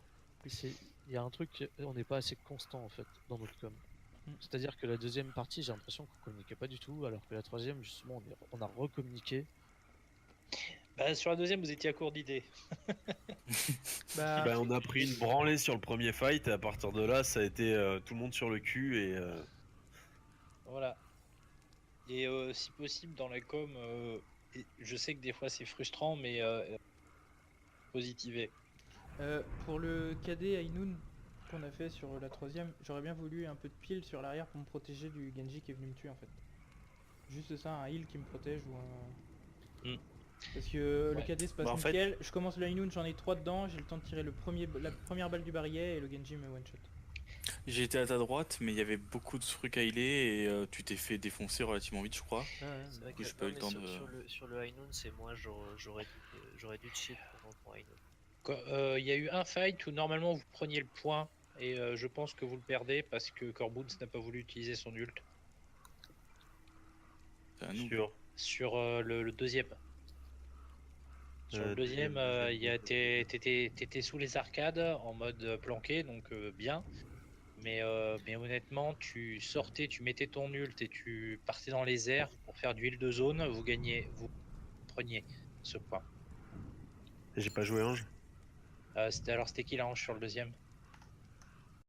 Il y a un truc, on n'est pas assez constant en fait dans notre com. Mm. C'est-à-dire que la deuxième partie, j'ai l'impression qu'on communiquait pas du tout, alors que la troisième, justement, on a recommuniqué. Bah, sur la deuxième, vous étiez à court d'idées. Bah, Bah, on a pris une branlée sur le premier fight et à partir de là, ça a été tout le monde sur le cul et Voilà. Et si possible, dans la com, je sais que des fois c'est frustrant, mais positiver. pour le KD Ainoun qu'on a fait sur la troisième, j'aurais bien voulu un peu de pile sur l'arrière pour me protéger du Genji qui est venu me tuer en fait. Juste ça, un heal qui me protège ou un... Hmm. Parce que le Ouais. KD se passe Bah, en fait- nickel, je commence le Ainoun, j'en ai 3 dedans, j'ai le temps de tirer la première balle du barillet et le Genji me one shot. J'ai été à ta droite, mais il y avait beaucoup de trucs à healer et tu t'es fait défoncer relativement vite, je crois. Ouais, C'est vrai coup, que j'ai pas eu le temps de- sur le High Noon, c'est moi, j'aurais dû cheat pour High Noon. Il y a eu un fight où normalement vous preniez le point, et je pense que vous le perdez parce que Corboons n'a pas voulu utiliser son ult C'est à nous. sur le deuxième. Sur le deuxième, t'étais sous les arcades en mode planqué, donc bien. Mais honnêtement, tu sortais, tu mettais ton ult et tu partais dans les airs pour faire du heal de zone, vous preniez ce point. j'ai pas joué Ange. C'était qui l'ange sur le deuxième?